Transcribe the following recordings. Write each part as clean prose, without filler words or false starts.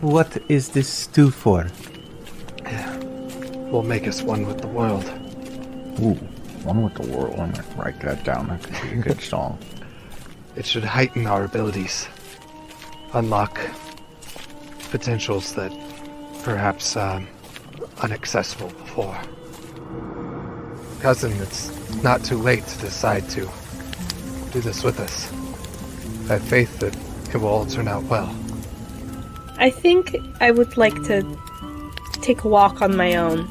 What is this stew for? Will make us one with the world. Ooh, one with the world. I'm gonna write that down. That could be a good song. It should heighten our abilities. Unlock potentials that perhaps inaccessible before. Cousin, it's not too late to decide to do this with us. I have faith that it will all turn out well. I think I would like to take a walk on my own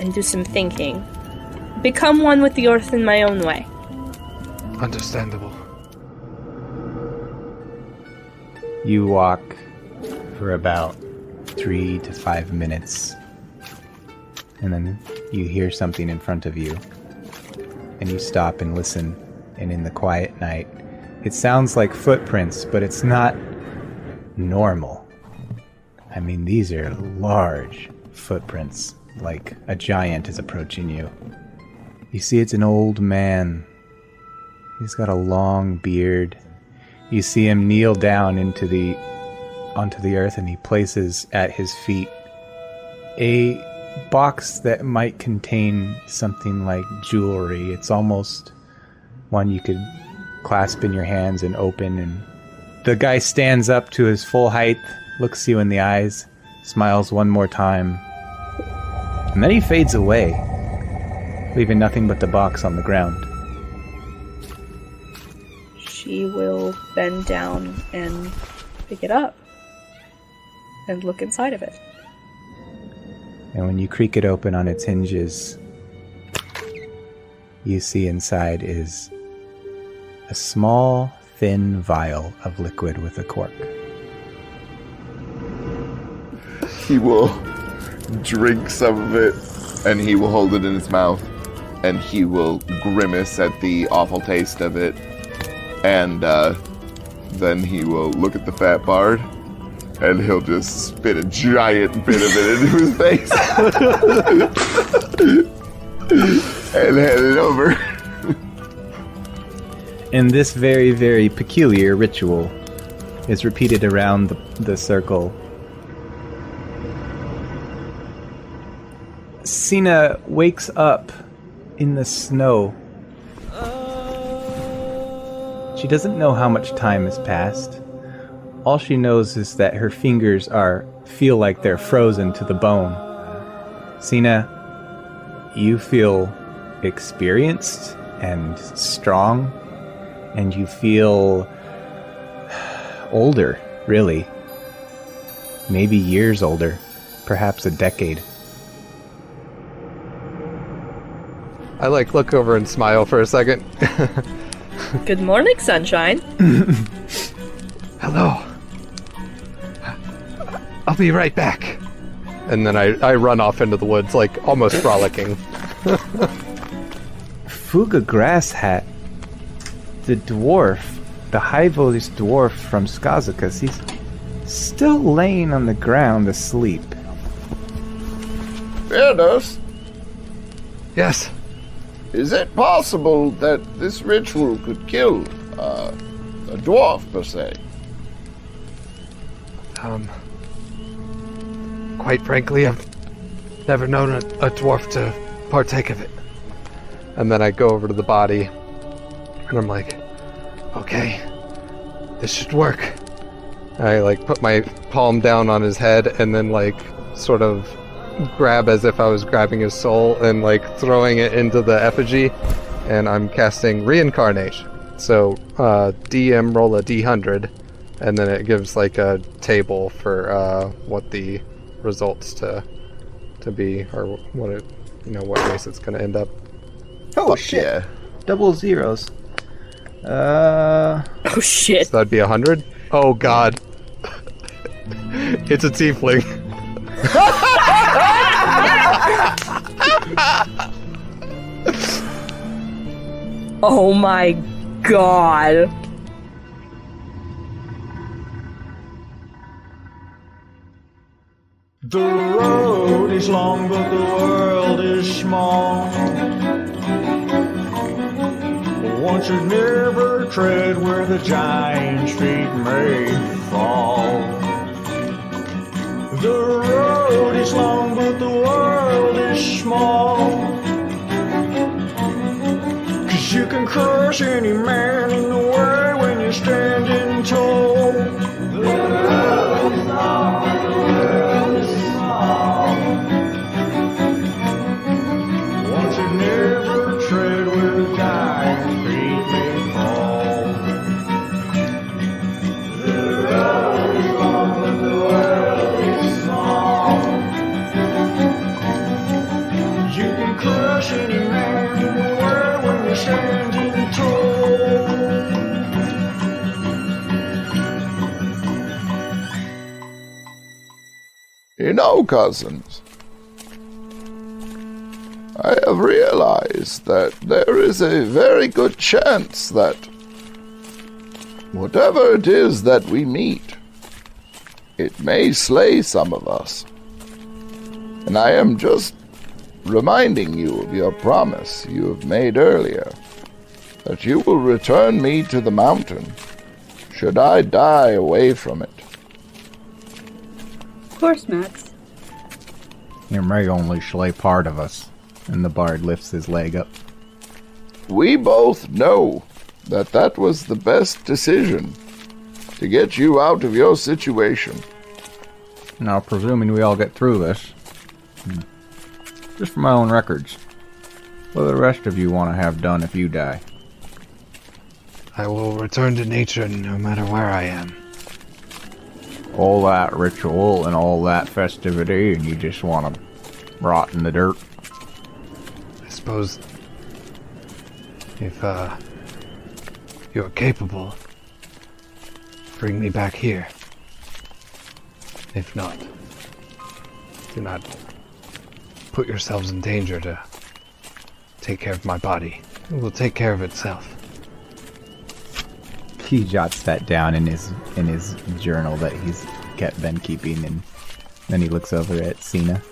and do some thinking. Become one with the earth in my own way. Understandable. You walk for about 3 to 5 minutes, and then you hear something in front of you, and you stop and listen, and in the quiet night, it sounds like footprints, but it's not normal. I mean, these are large footprints, like a giant is approaching you. You see it's an old man. He's got a long beard. You see him kneel down onto the earth, and he places at his feet a box that might contain something like jewelry. It's almost one you could clasp in your hands and open, and the guy stands up to his full height, looks you in the eyes, smiles one more time, and then he fades away, leaving nothing but the box on the ground. She will bend down and pick it up and look inside of it. And when you creak it open on its hinges, you see inside is a small, thin vial of liquid with a cork. He will drink some of it, and he will hold it in his mouth, and he will grimace at the awful taste of it, and then he will look at the fat bard, and he'll just spit a giant bit of it into his face, and hand it over. And this very, very peculiar ritual is repeated around the circle. Sina wakes up in the snow. She doesn't know how much time has passed. All she knows is that her fingers feel like they're frozen to the bone. Sina, you feel experienced and strong, and you feel older, really. Maybe years older, perhaps a decade. I look over and smile for a second. Good morning, sunshine. Hello. I'll be right back. And then I run off into the woods, almost frolicking. Fuga Grass Hat, the dwarf, the high-voltage dwarf from Skazakas, he's still laying on the ground asleep. Fairness, Yes. is it possible that this ritual could kill a dwarf, per se? Quite frankly, I've never known a dwarf to partake of it. And then I go over to the body, and I'm like, okay, this should work. I put my palm down on his head, and then sort of grab as if I was grabbing his soul and throwing it into the effigy, and I'm casting reincarnation. So DM roll a D100, and then it gives a table for what the results to be, or what it, what race it's going to end up. Oh shit! Yeah. Double zeros. Oh shit. So that'd be 100. Oh god, it's a tiefling. Oh my god. The road is long, but the world is small. One should never tread where the giant's feet may fall. The road is long, but the world is small. 'Cause you can crush any man in the way when you're standing tall. The road is long, but the world is small. Once you never tread where the dying feet may fall. The road is long, but the world is small. You can crush any man in the world when you're standing tall. You know, cousins, I have realized that there is a very good chance that whatever it is that we meet, it may slay some of us. And I am just reminding you of your promise you have made earlier, that you will return me to the mountain, should I die away from it. Of course, Max. You may only slay part of us. And the bard lifts his leg up. We both know that that was the best decision to get you out of your situation. Now, presuming we all get through this, just for my own records, what do the rest of you want to have done if you die? I will return to nature no matter where I am. All that ritual and all that festivity, and you just want to rot in the dirt? I suppose if you're capable, bring me back here. If not, do not put yourselves in danger to take care of my body. It will take care of itself. He jots that down in his journal that he's been keeping, and then he looks over at Cena.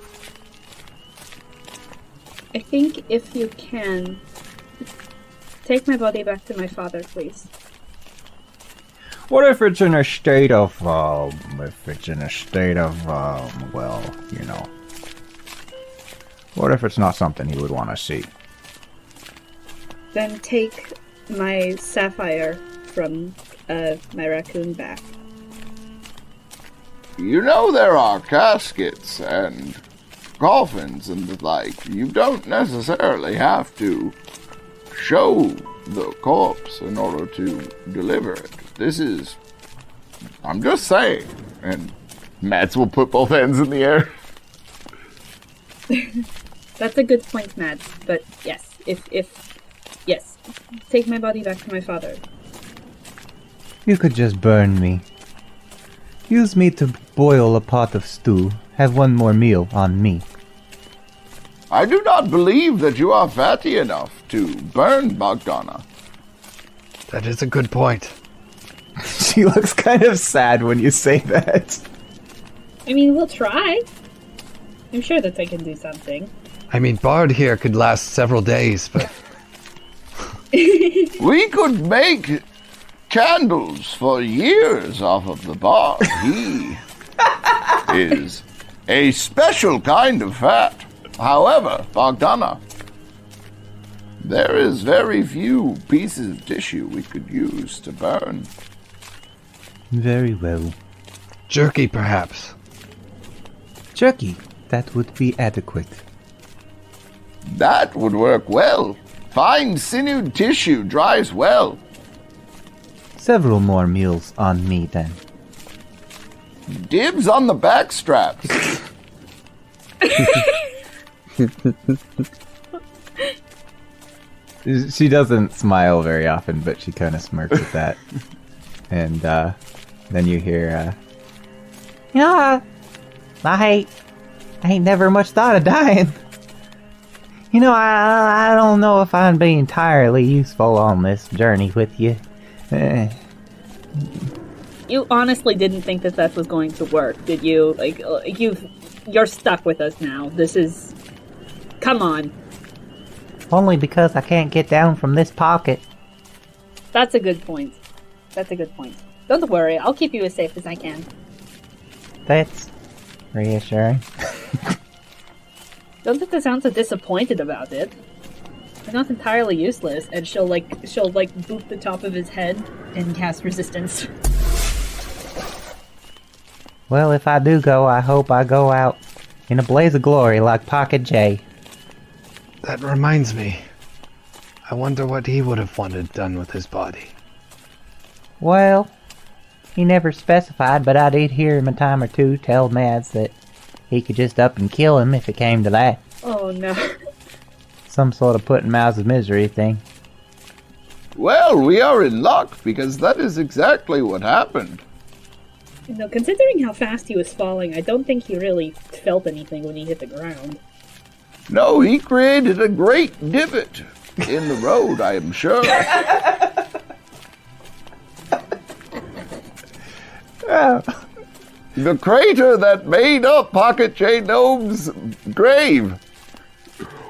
I think if you can, take my body back to my father, please. What if it's in a state of, well, you know. What if it's not something he would want to see? Then take my sapphire from my raccoon back. You know there are caskets and coffins and the like. You don't necessarily have to show the corpse in order to deliver it. This is... I'm just saying. And Mads will put both hands in the air. That's a good point, Mads. But yes, yes, take my body back to my father. You could just burn me. Use me to boil a pot of stew. Have one more meal on me. I do not believe that you are fatty enough to burn Bogdana. That is a good point. She looks kind of sad when you say that. I mean, we'll try. I'm sure that I can do something. I mean, Bard here could last several days, but... We could make candles for years off of the bar. He is a special kind of fat. However, Bogdana, there is very few pieces of tissue we could use to burn. Very well. Jerky, perhaps. Jerky, that would be adequate. That would work well. Fine sinewed tissue dries well. Several more meals on me, then. Dibs on the back straps. She doesn't smile very often, but she kind of smirks at that. And then you hear, I ain't never much thought of dying. You know, I don't know if I'd be entirely useful on this journey with you. You honestly didn't think that was going to work, did you? Like, you're stuck with us now. This is... Come on. Only because I can't get down from this pocket. That's a good point. Don't worry, I'll keep you as safe as I can. That's reassuring. Don't think they sound so disappointed about it. They're not entirely useless, and she'll boop the top of his head and cast resistance. Well, if I do go, I hope I go out in a blaze of glory like Pocket J. That reminds me. I wonder what he would have wanted done with his body. Well, he never specified, but I did hear him a time or two tell Mads that he could just up and kill him if it came to that. Oh no. Some sort of put him out of misery thing. Well, we are in luck, because that is exactly what happened. You know, considering how fast he was falling, I don't think he really felt anything when he hit the ground. No, he created a great divot in the road, I am sure. The crater that made up Pocket J Gnome's grave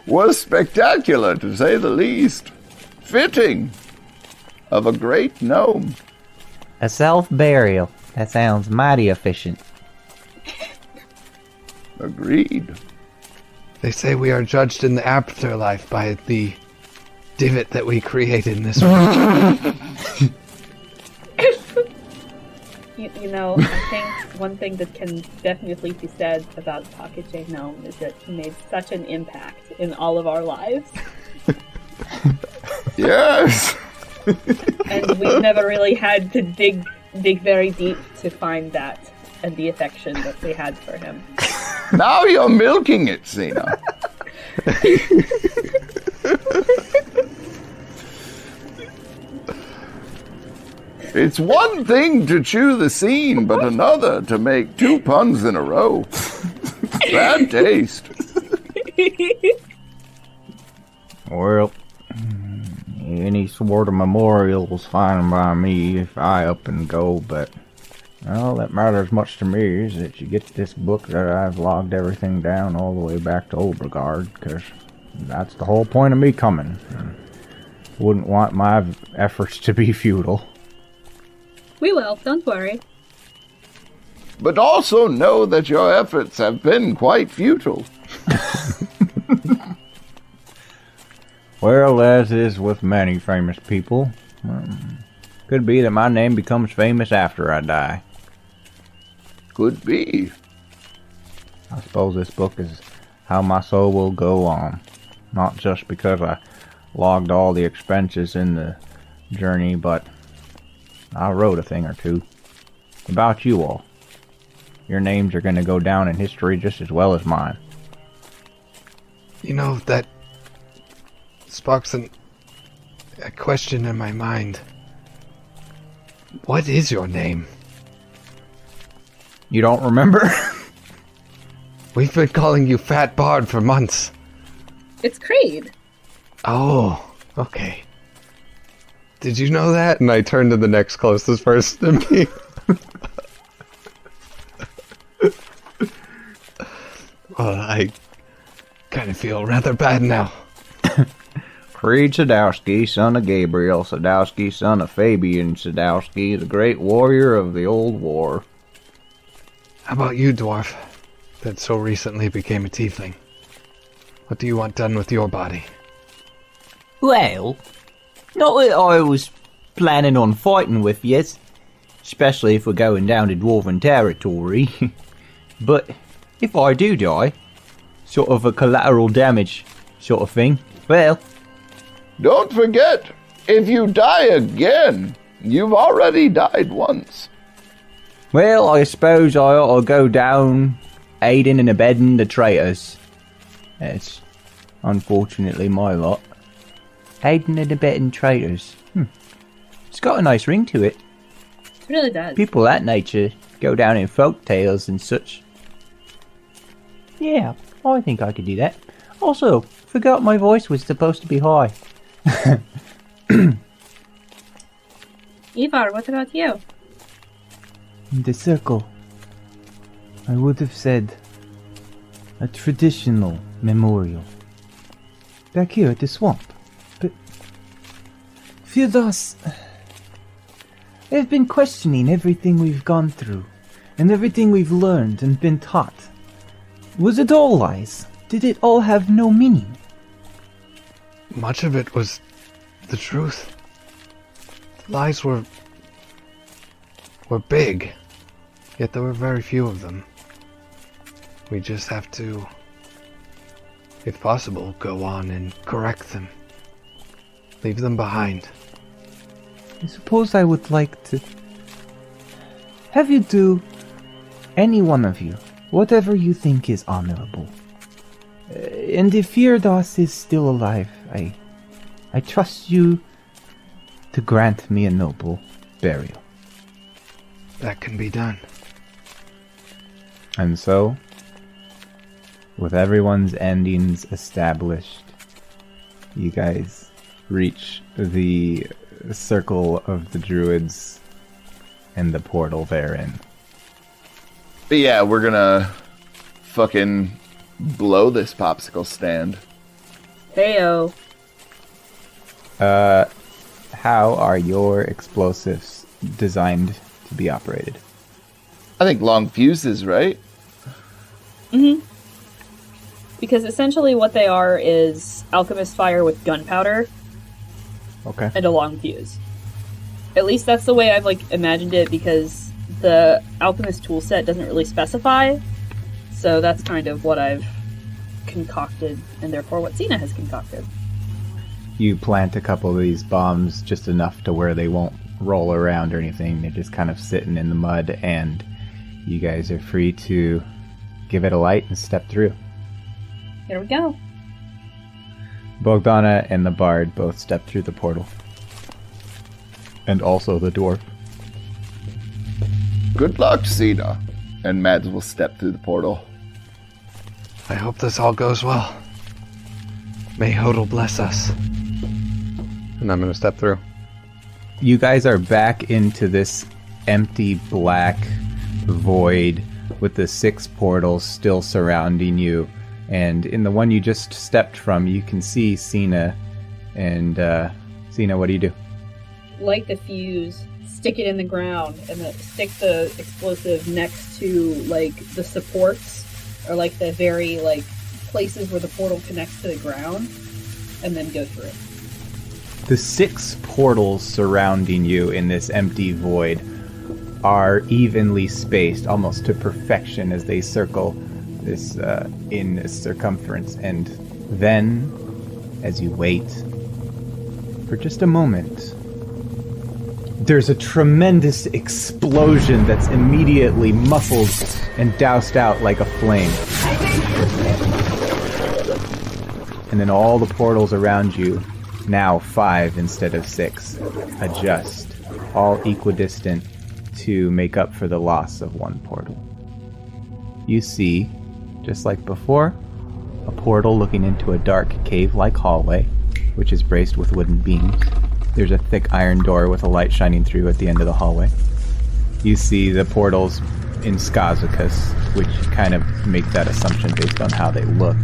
was spectacular, to say the least. Fitting of a great gnome. A self-burial. That sounds mighty efficient. Agreed. They say we are judged in the afterlife by the divot that we created in this one. You know, I think one thing that can definitely be said about Pocket J Gnome is that he made such an impact in all of our lives. Yes. And we've never really had to dig very deep to find that and the affection that we had for him. Now you're milking it, Cena. It's one thing to chew the scene, but another to make 2 puns in a row. Bad taste. Well, any sort of memorial's fine by me if I up and go, but all that matters much to me is that you get this book that I've logged everything down all the way back to Obregard, because that's the whole point of me coming. Wouldn't want my efforts to be futile. We will, don't worry. But also know that your efforts have been quite futile. Well, as is with many famous people, could be that my name becomes famous after I die. Could be. I suppose this book is how my soul will go on. Not just because I logged all the expenses in the journey, but I wrote a thing or two about you all. Your names are going to go down in history just as well as mine. You know, that sparks a question in my mind. What is your name? You don't remember? We've been calling you Fat Bard for months. It's Creed. Oh, okay. Did you know that? And I turned to the next closest person to me. Well, I kind of feel rather bad now. Creed Sadowski, son of Gabriel Sadowski, son of Fabian Sadowski, the great warrior of the old war. How about you, dwarf, that so recently became a tiefling? What do you want done with your body? Well, not that I was planning on fighting with yet, especially if we're going down to Dwarven territory. But if I do die, sort of a collateral damage sort of thing, well... Don't forget, if you die again, you've already died once. Well, I suppose I ought to go down aiding and abetting the traitors. That's unfortunately my lot. Aiding and abetting traitors. It's got a nice ring to it. It really does. People that nature go down in folk tales and such. Yeah, I think I could do that. Also, forgot my voice was supposed to be high. Ivar, what about you? The circle. I would have said a traditional memorial. Back here at the swamp. But fear thus. I've been questioning everything we've gone through, and everything we've learned and been taught Was it all lies? Did it all have no meaning? Much of it was the truth. The lies were big, yet there were very few of them. We just have to, if possible, go on and correct them. Leave them behind. I suppose I would like to have you do, any one of you, whatever you think is honorable. And if Firdaus is still alive, I trust you to grant me a noble burial. That can be done. And so, with everyone's endings established, you guys reach the circle of the druids and the portal therein. But yeah, we're gonna fucking blow this popsicle stand. Heyo. How are your explosives designed to be operated? I think long fuses, right? Mm-hmm. Because essentially what they are is alchemist fire with gunpowder Okay. and a long fuse. At least that's the way I've imagined it, because the alchemist toolset doesn't really specify. So that's kind of what I've concocted, and therefore what Cena has concocted. You plant a couple of these bombs just enough to where they won't roll around or anything. They're just kind of sitting in the mud, and you guys are free to give it a light and step through. Here we go. Bogdana and the bard both step through the portal. And also the dwarf. Good luck, Cena. And Mads will step through the portal. I hope this all goes well. May Hodel bless us. And I'm gonna step through. You guys are back into this empty black void with the 6 portals still surrounding you. And in the one you just stepped from, you can see Cena. And, Cena, what do you do? Light the fuse, stick it in the ground, and then stick the explosive next to, the supports, or, the very, places where the portal connects to the ground, and then go through. The 6 portals surrounding you in this empty void are evenly spaced, almost to perfection, as they circle this in this circumference. And then, as you wait for just a moment, there's a tremendous explosion that's immediately muffled and doused out like a flame. And then all the portals around you, now 5 instead of 6, adjust, all equidistant to make up for the loss of one portal. You see, just like before, a portal looking into a dark cave-like hallway, which is braced with wooden beams. There's a thick iron door with a light shining through at the end of the hallway. You see the portals in Skazakus, which kind of make that assumption based on how they look.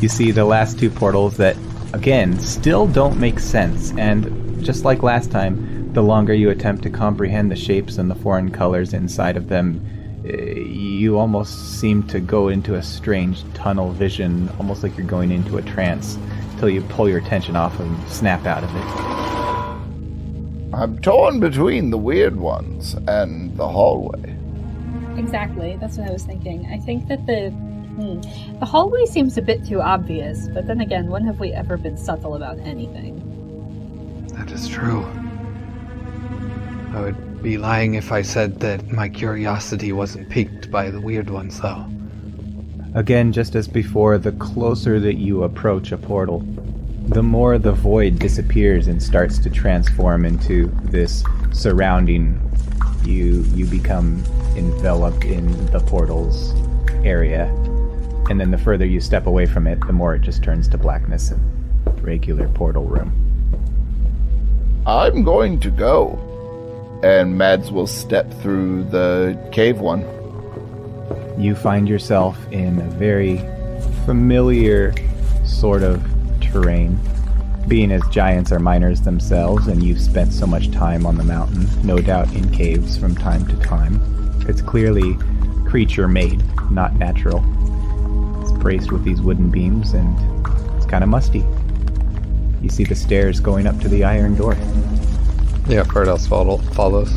You see the last 2 portals that, again, still don't make sense, and just like last time, the longer you attempt to comprehend the shapes and the foreign colors inside of them, you almost seem to go into a strange tunnel vision, almost like you're going into a trance, till you pull your attention off and snap out of it. I'm torn between the weird ones and the hallway. Exactly, that's what I was thinking. I think that the hallway seems a bit too obvious, but then again, when have we ever been subtle about anything? That is true. I would be lying if I said that my curiosity wasn't piqued by the weird ones, though. Again, just as before, the closer that you approach a portal, the more the void disappears and starts to transform into this surrounding. You become enveloped in the portal's area, and then the further you step away from it, the more it just turns to blackness and regular portal room. I'm going to go. And Mads will step through the cave one. You find yourself in a very familiar sort of terrain. Being as giants are miners themselves, and you've spent so much time on the mountain, no doubt in caves from time to time, it's clearly creature-made, not natural. It's braced with these wooden beams, and it's kind of musty. You see the stairs going up to the iron door. Yeah, Ferdos follows.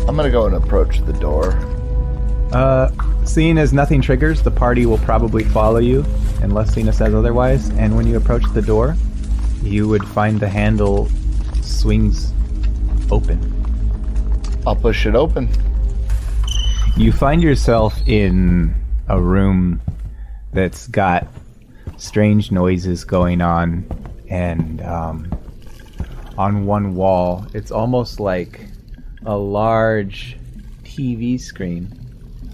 I'm gonna go and approach the door. Seeing as nothing triggers, the party will probably follow you, unless Cena says otherwise. And when you approach the door, you would find the handle swings open. I'll push it open. You find yourself in a room that's got strange noises going on, and on one wall, it's almost like a large TV screen.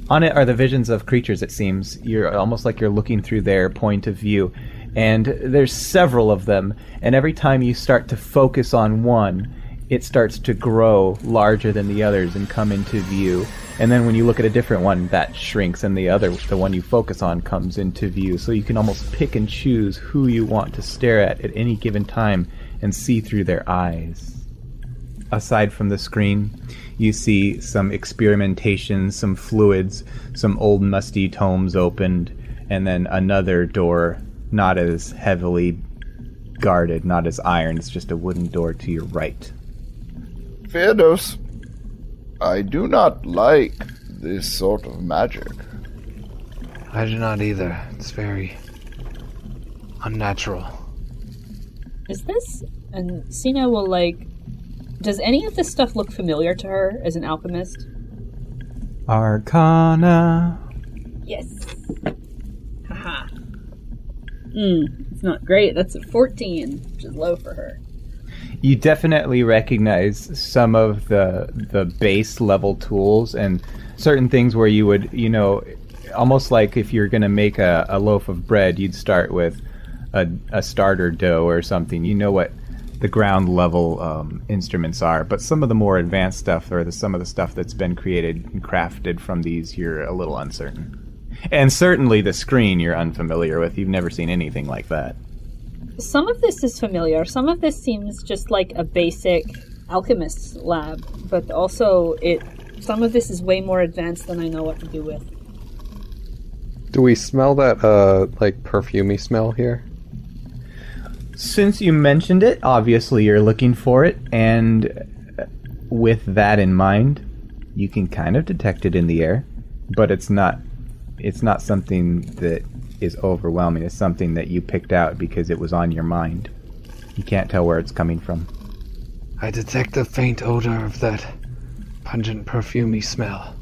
On it are the visions of creatures, it seems. You're almost like you're looking through their point of view. And there's several of them, and every time you start to focus on one, it starts to grow larger than the others and come into view. And then when you look at a different one, that shrinks, and the one you focus on, comes into view. So you can almost pick and choose who you want to stare at any given time and see through their eyes. Aside from the screen, you see some experimentation, some fluids, some old musty tomes opened, and then another door, not as heavily guarded, not as iron. It's just a wooden door to your right. Ferdos, I do not like this sort of magic. I do not either. It's very unnatural. Is this... And Sina will, does any of this stuff look familiar to her as an alchemist? Arcana. Yes. Haha. It's not great. That's a 14, which is low for her. You definitely recognize some of the base level tools and certain things where you would, almost like if you're going to make a loaf of bread, you'd start with a starter dough or something. You know what the ground level instruments are, but some of the more advanced stuff, or some of the stuff that's been created and crafted from these, you're a little uncertain. And certainly the screen you're unfamiliar with. You've never seen anything like that. Some of this is familiar. Some of this seems just like a basic alchemist's lab, but also some of this is way more advanced than I know what to do with. Do we smell that, perfumey smell here? Since you mentioned it, obviously you're looking for it, and with that in mind, you can kind of detect it in the air, but it's not something that is overwhelming. It's something that you picked out because it was on your mind. You can't tell where it's coming from. I detect the faint odor of that pungent perfumey smell.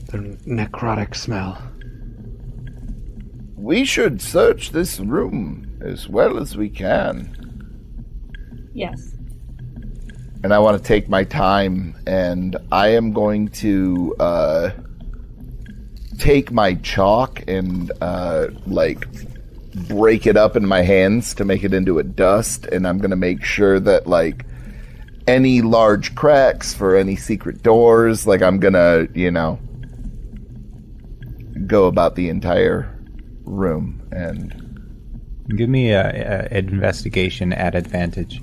The necrotic smell. We should search this room as well as we can. Yes. And I want to take my time, and I am going to take my chalk and break it up in my hands to make it into a dust, and I'm going to make sure that any large cracks for any secret doors, I'm going to, go about the entire room and give me a investigation at advantage.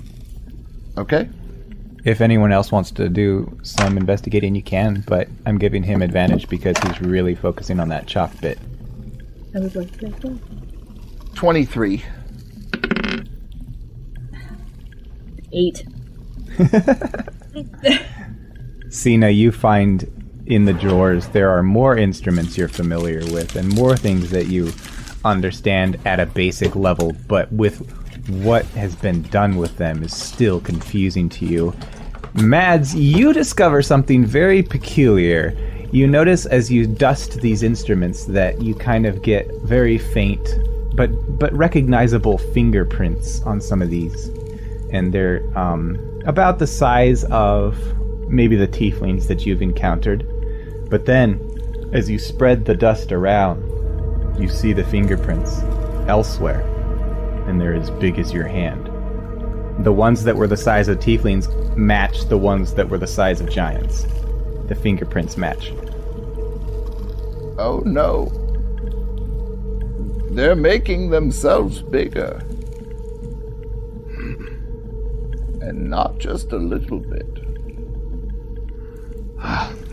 Okay. If anyone else wants to do some investigating, you can, but I'm giving him advantage because he's really focusing on that chalk bit. I would like to as well. 23. 8. Sina, you find in the drawers there are more instruments you're familiar with and more things that you understand at a basic level, but with what has been done with them is still confusing to you. Mads, you discover something very peculiar. You notice as you dust these instruments that you kind of get very faint but recognizable fingerprints on some of these. And they're about the size of maybe the tieflings that you've encountered. But then, as you spread the dust around, you see the fingerprints elsewhere, and they're as big as your hand. The ones that were the size of tieflings match the ones that were the size of giants. The fingerprints match. Oh no. They're making themselves bigger. And not just a little bit.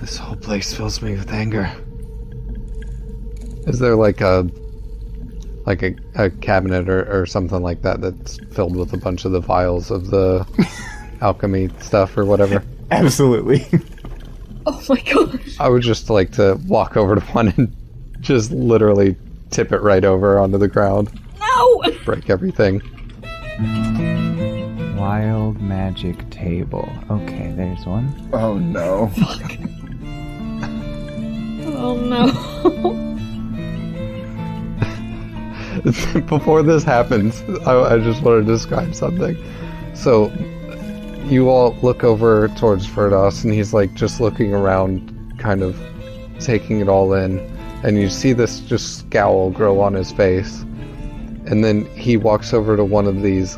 This whole place fills me with anger. Is there a like a cabinet or something like that that's filled with a bunch of the vials of the alchemy stuff or whatever. Absolutely. Oh my gosh. I would just like to walk over to one and just literally tip it right over onto the ground. No! Break everything. Wild magic table. Okay, there's one. Oh no. Oh no. Before this happens, I just want to describe something. So, you all look over towards Ferdos, and he's like just looking around, kind of taking it all in, and you see this just scowl grow on his face. And then he walks over to one of these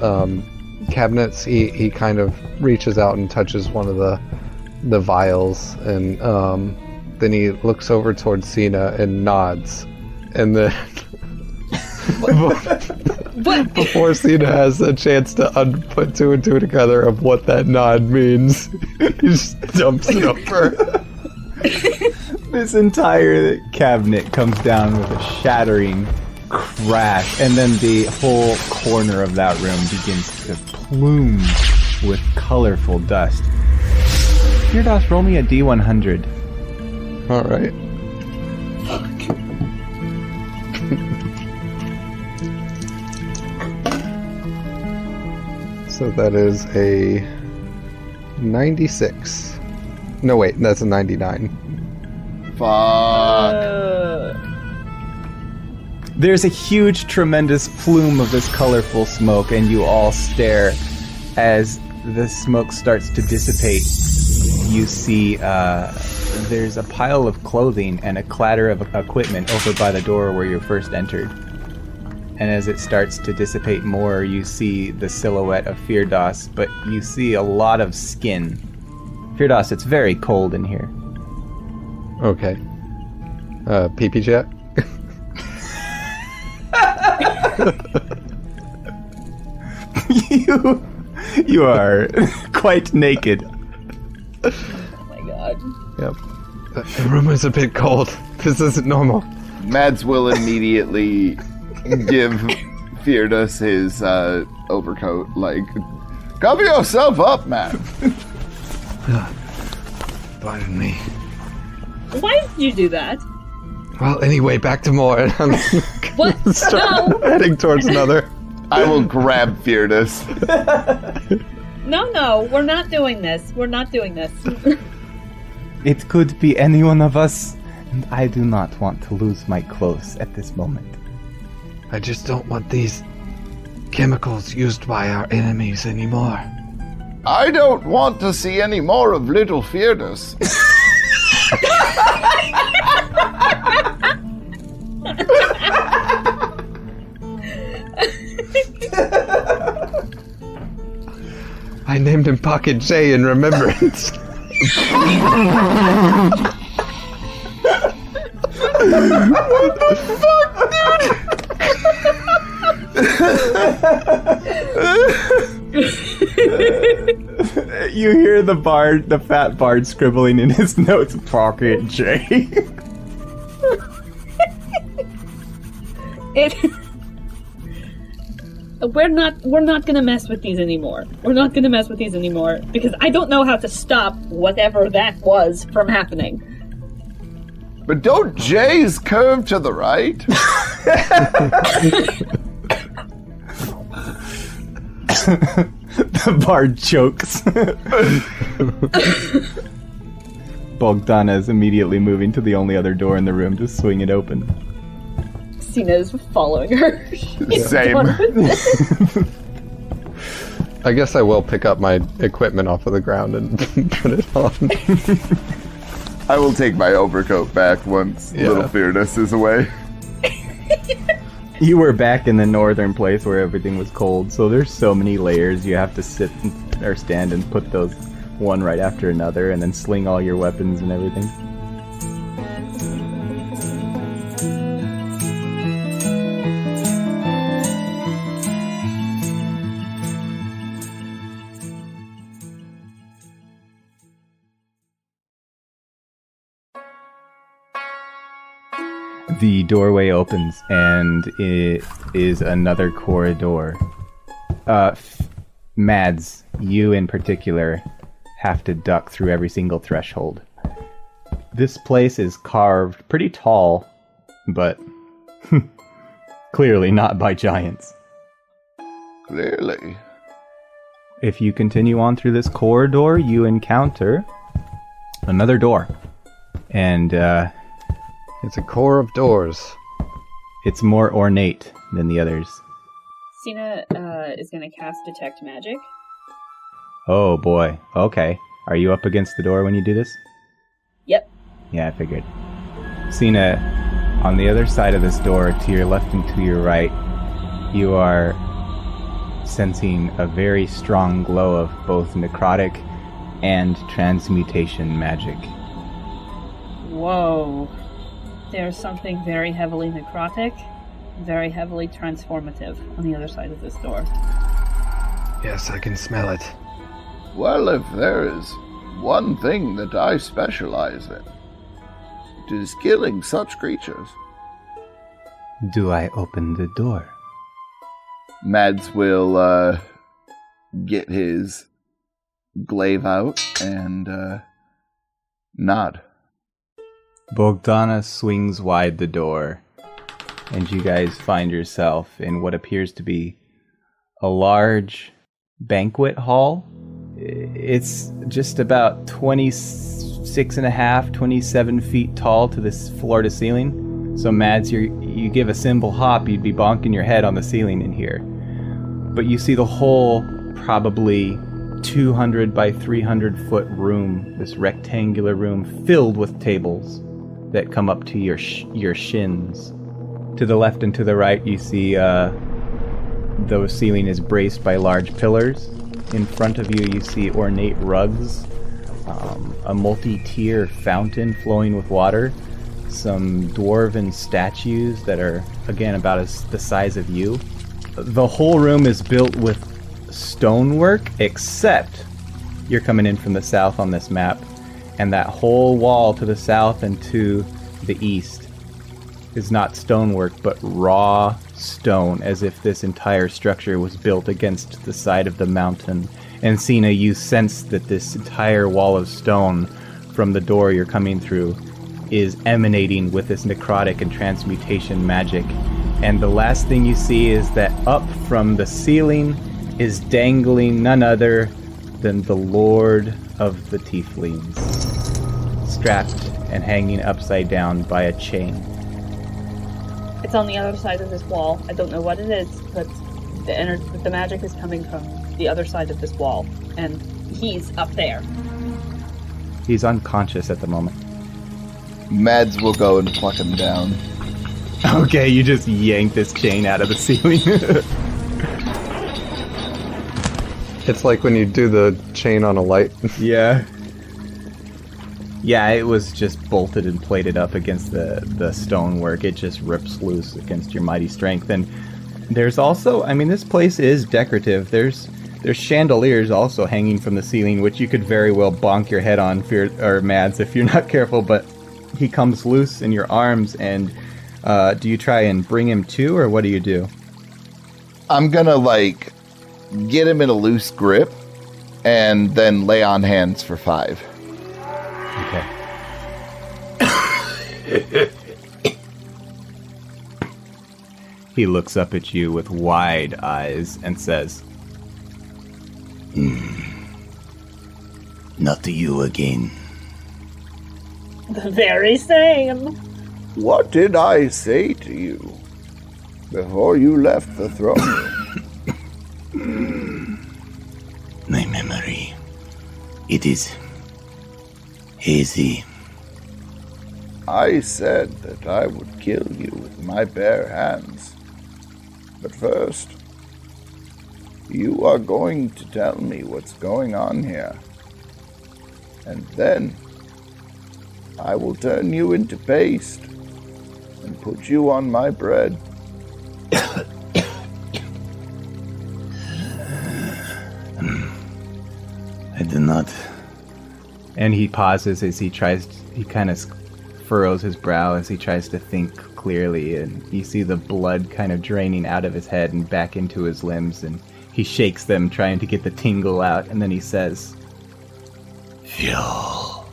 cabinets. He kind of reaches out and touches one of the vials, and then he looks over towards Cena and nods, and then before Cena has a chance to put two and two together of what that nod means, he just dumps it over. This entire cabinet comes down with a shattering crash, and then the whole corner of that room begins to plume with colorful dust. Firdaus, roll me a D100. All right. So that is a 96. No, wait, that's a 99. Fuck. There's a huge, tremendous plume of this colorful smoke, and you all stare as the smoke starts to dissipate. You see there's a pile of clothing and a clatter of equipment over by the door where you first entered. And as it starts to dissipate more, you see the silhouette of Firdaus, but you see a lot of skin. Firdaus, it's very cold in here. Okay. PP jet? You are quite naked. Oh my god. Yep. The room is a bit cold. This isn't normal. Mads will immediately give Firdaus his overcoat, like, cover yourself up, man. Pardon me. Why did you do that? Well, anyway, back to more. And I'm What? No! heading towards another. I will grab Firdaus. No, we're not doing this. We're not doing this. It could be any one of us, and I do not want to lose my clothes at this moment. I just don't want these chemicals used by our enemies anymore. I don't want to see any more of little Firdaus. I named him Pocket J in remembrance. You hear the fat bard scribbling in his notes, Pocket J. We're not gonna mess with these anymore. We're not gonna mess with these anymore because I don't know how to stop whatever that was from happening. But don't J's curve to the right? The bard chokes. Bogdana is immediately moving to the only other door in the room to swing it open. Cena is following her. She's Same. done with this. I guess I will pick up my equipment off of the ground and put it on. I will take my overcoat back once little Firdaus is away. You were back in the northern place where everything was cold, so there's so many layers. You have to sit or stand and put those one right after another, and then sling all your weapons and everything. The doorway opens, and it is another corridor. Mads, you in particular, have to duck through every single threshold. This place is carved pretty tall, but clearly not by giants. Clearly. If you continue on through this corridor, you encounter another door. And It's a core of doors. it's more ornate than the others. Cena is going to cast Detect Magic. Oh boy. Okay. Are you up against the door when you do this? Yep. Yeah, I figured. Cena, on the other side of this door, to your left and to your right, you are sensing a very strong glow of both necrotic and transmutation magic. Whoa. There's something very heavily necrotic, very heavily transformative on the other side of this door. Yes, I can smell it. Well, if there is one thing that I specialize in, it is killing such creatures. Do I open the door? Mads will get his glaive out and nod. Bogdana swings wide the door, and you guys find yourself in what appears to be a large banquet hall. It's just about 27 feet tall to this floor to ceiling. So Mads, you give a simple hop, you'd be bonking your head on the ceiling in here. But you see the whole probably 200 by 300 foot room, this rectangular room filled with tables that come up to your shins. To the left and to the right, you see the ceiling is braced by large pillars. In front of you, you see ornate rugs, a multi-tier fountain flowing with water, some dwarven statues that are, again, about the size of you. The whole room is built with stonework, except you're coming in from the south on this map, and that whole wall to the south and to the east is not stonework, but raw stone, as if this entire structure was built against the side of the mountain. And Cena, you sense that this entire wall of stone from the door you're coming through is emanating with this necrotic and transmutation magic. And the last thing you see is that up from the ceiling is dangling none other than the Lord of the Tieflings, strapped and hanging upside down by a chain. It's on the other side of this wall. I don't know what it is, but the magic is coming from the other side of this wall, and he's up there. He's unconscious at the moment. Mads will go and pluck him down. Okay, you just yank this chain out of the ceiling. It's like when you do the chain on a light. Yeah. Yeah, it was just bolted and plated up against the stonework. It just rips loose against your mighty strength. And there's also, I mean, this place is decorative. There's chandeliers also hanging from the ceiling, which you could very well bonk your head on, or Mads, if you're not careful. But he comes loose in your arms, and do you try and bring him to, or what do you do? I'm gonna, get him in a loose grip and then lay on hands for 5. Okay. He looks up at you with wide eyes and says, Not to you again. The very same. What did I say to you before you left the throne? My memory. It is hazy. I said that I would kill you with my bare hands. But first, you are going to tell me what's going on here. And then, I will turn you into paste and put you on my bread. I do not. and he pauses as he kind of furrows his brow as he tries to think clearly, and you see the blood kind of draining out of his head and back into his limbs, and he shakes them, trying to get the tingle out, and then he says, Fjall.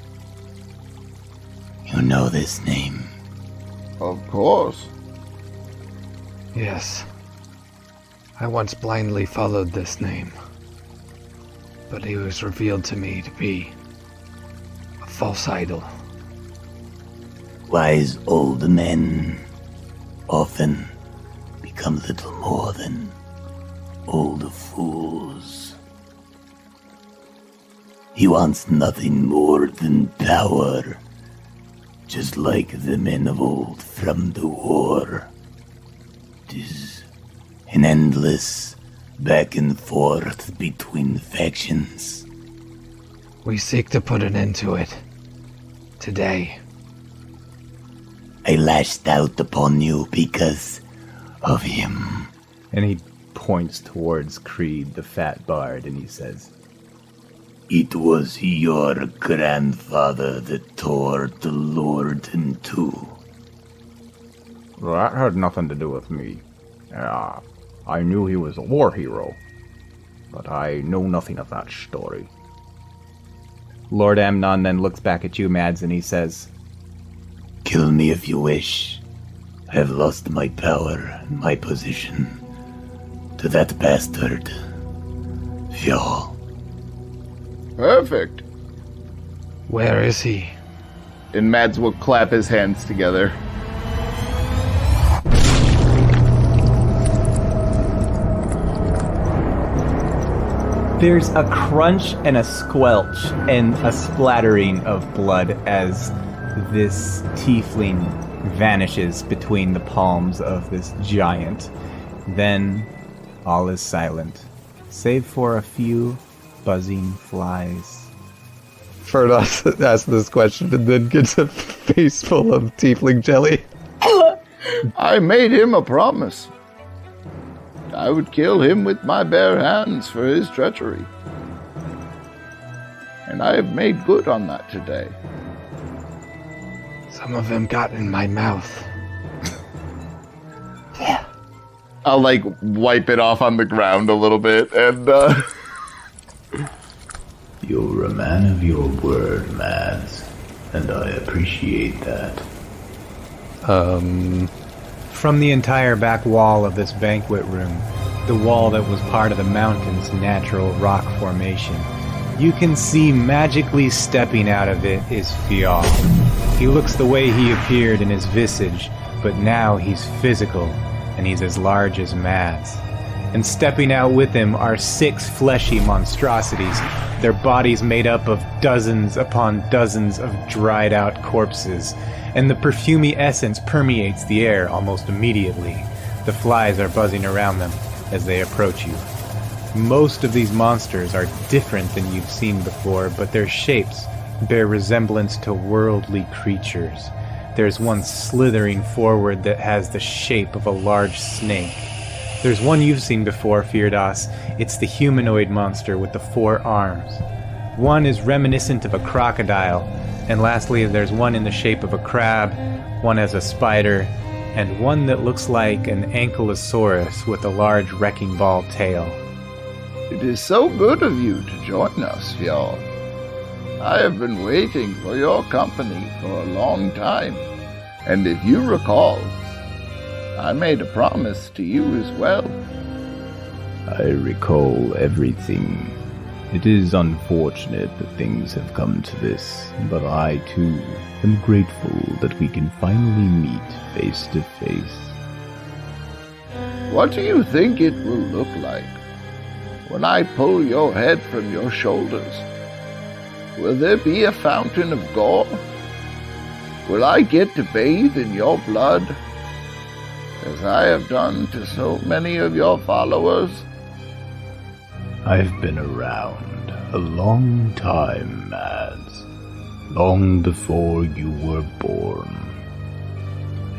You know this name? Of course. Yes. I once blindly followed this name, but he was revealed to me to be a false idol. Wise old men often become little more than old fools. He wants nothing more than power, just like the men of old from the war. 'Tis an endless back and forth between factions. We seek to put an end to it. Today. I lashed out upon you because of him. and he points towards Creed, the fat bard, and he says, It was your grandfather that tore the Lord in two. Well, that had nothing to do with me. I knew he was a war hero, but I know nothing of that story. Lord Amnon then looks back at you, Mads, and he says, Kill me if you wish. I have lost my power and my position to that bastard. Fjall. Perfect. Where is he? And Mads will clap his hands together. There's a crunch and a squelch and a splattering of blood as this tiefling vanishes between the palms of this giant. Then all is silent, save for a few buzzing flies. Ferdos asks this question and then gets a face full of tiefling jelly. I made him a promise. I would kill him with my bare hands for his treachery. And I have made good on that today. Some of them got in my mouth. I'll, wipe it off on the ground a little bit, and, You're a man of your word, Mads, and I appreciate that. From the entire back wall of this banquet room, the wall that was part of the mountain's natural rock formation, you can see magically stepping out of it is Fjall. He looks the way he appeared in his visage, but now he's physical, and he's as large as Mads. And stepping out with him are 6 fleshy monstrosities, their bodies made up of dozens upon dozens of dried out corpses, and the perfumey essence permeates the air almost immediately. The flies are buzzing around them as they approach you. Most of these monsters are different than you've seen before, but their shapes bear resemblance to worldly creatures. There's one slithering forward that has the shape of a large snake. There's one you've seen before, Firdas. It's the humanoid monster with the 4 arms. One is reminiscent of a crocodile, and lastly there's one in the shape of a crab, one as a spider, and one that looks like an ankylosaurus with a large wrecking ball tail. it is so good of you to join us, Fjall. I have been waiting for your company for a long time, and if you recall, I made a promise to you as well. I recall everything. It is unfortunate that things have come to this, but I, too, am grateful that we can finally meet face to face. What do you think it will look like when I pull your head from your shoulders? Will there be a fountain of gore? Will I get to bathe in your blood, as I have done to so many of your followers? I've been around a long time, Mads. Long before you were born.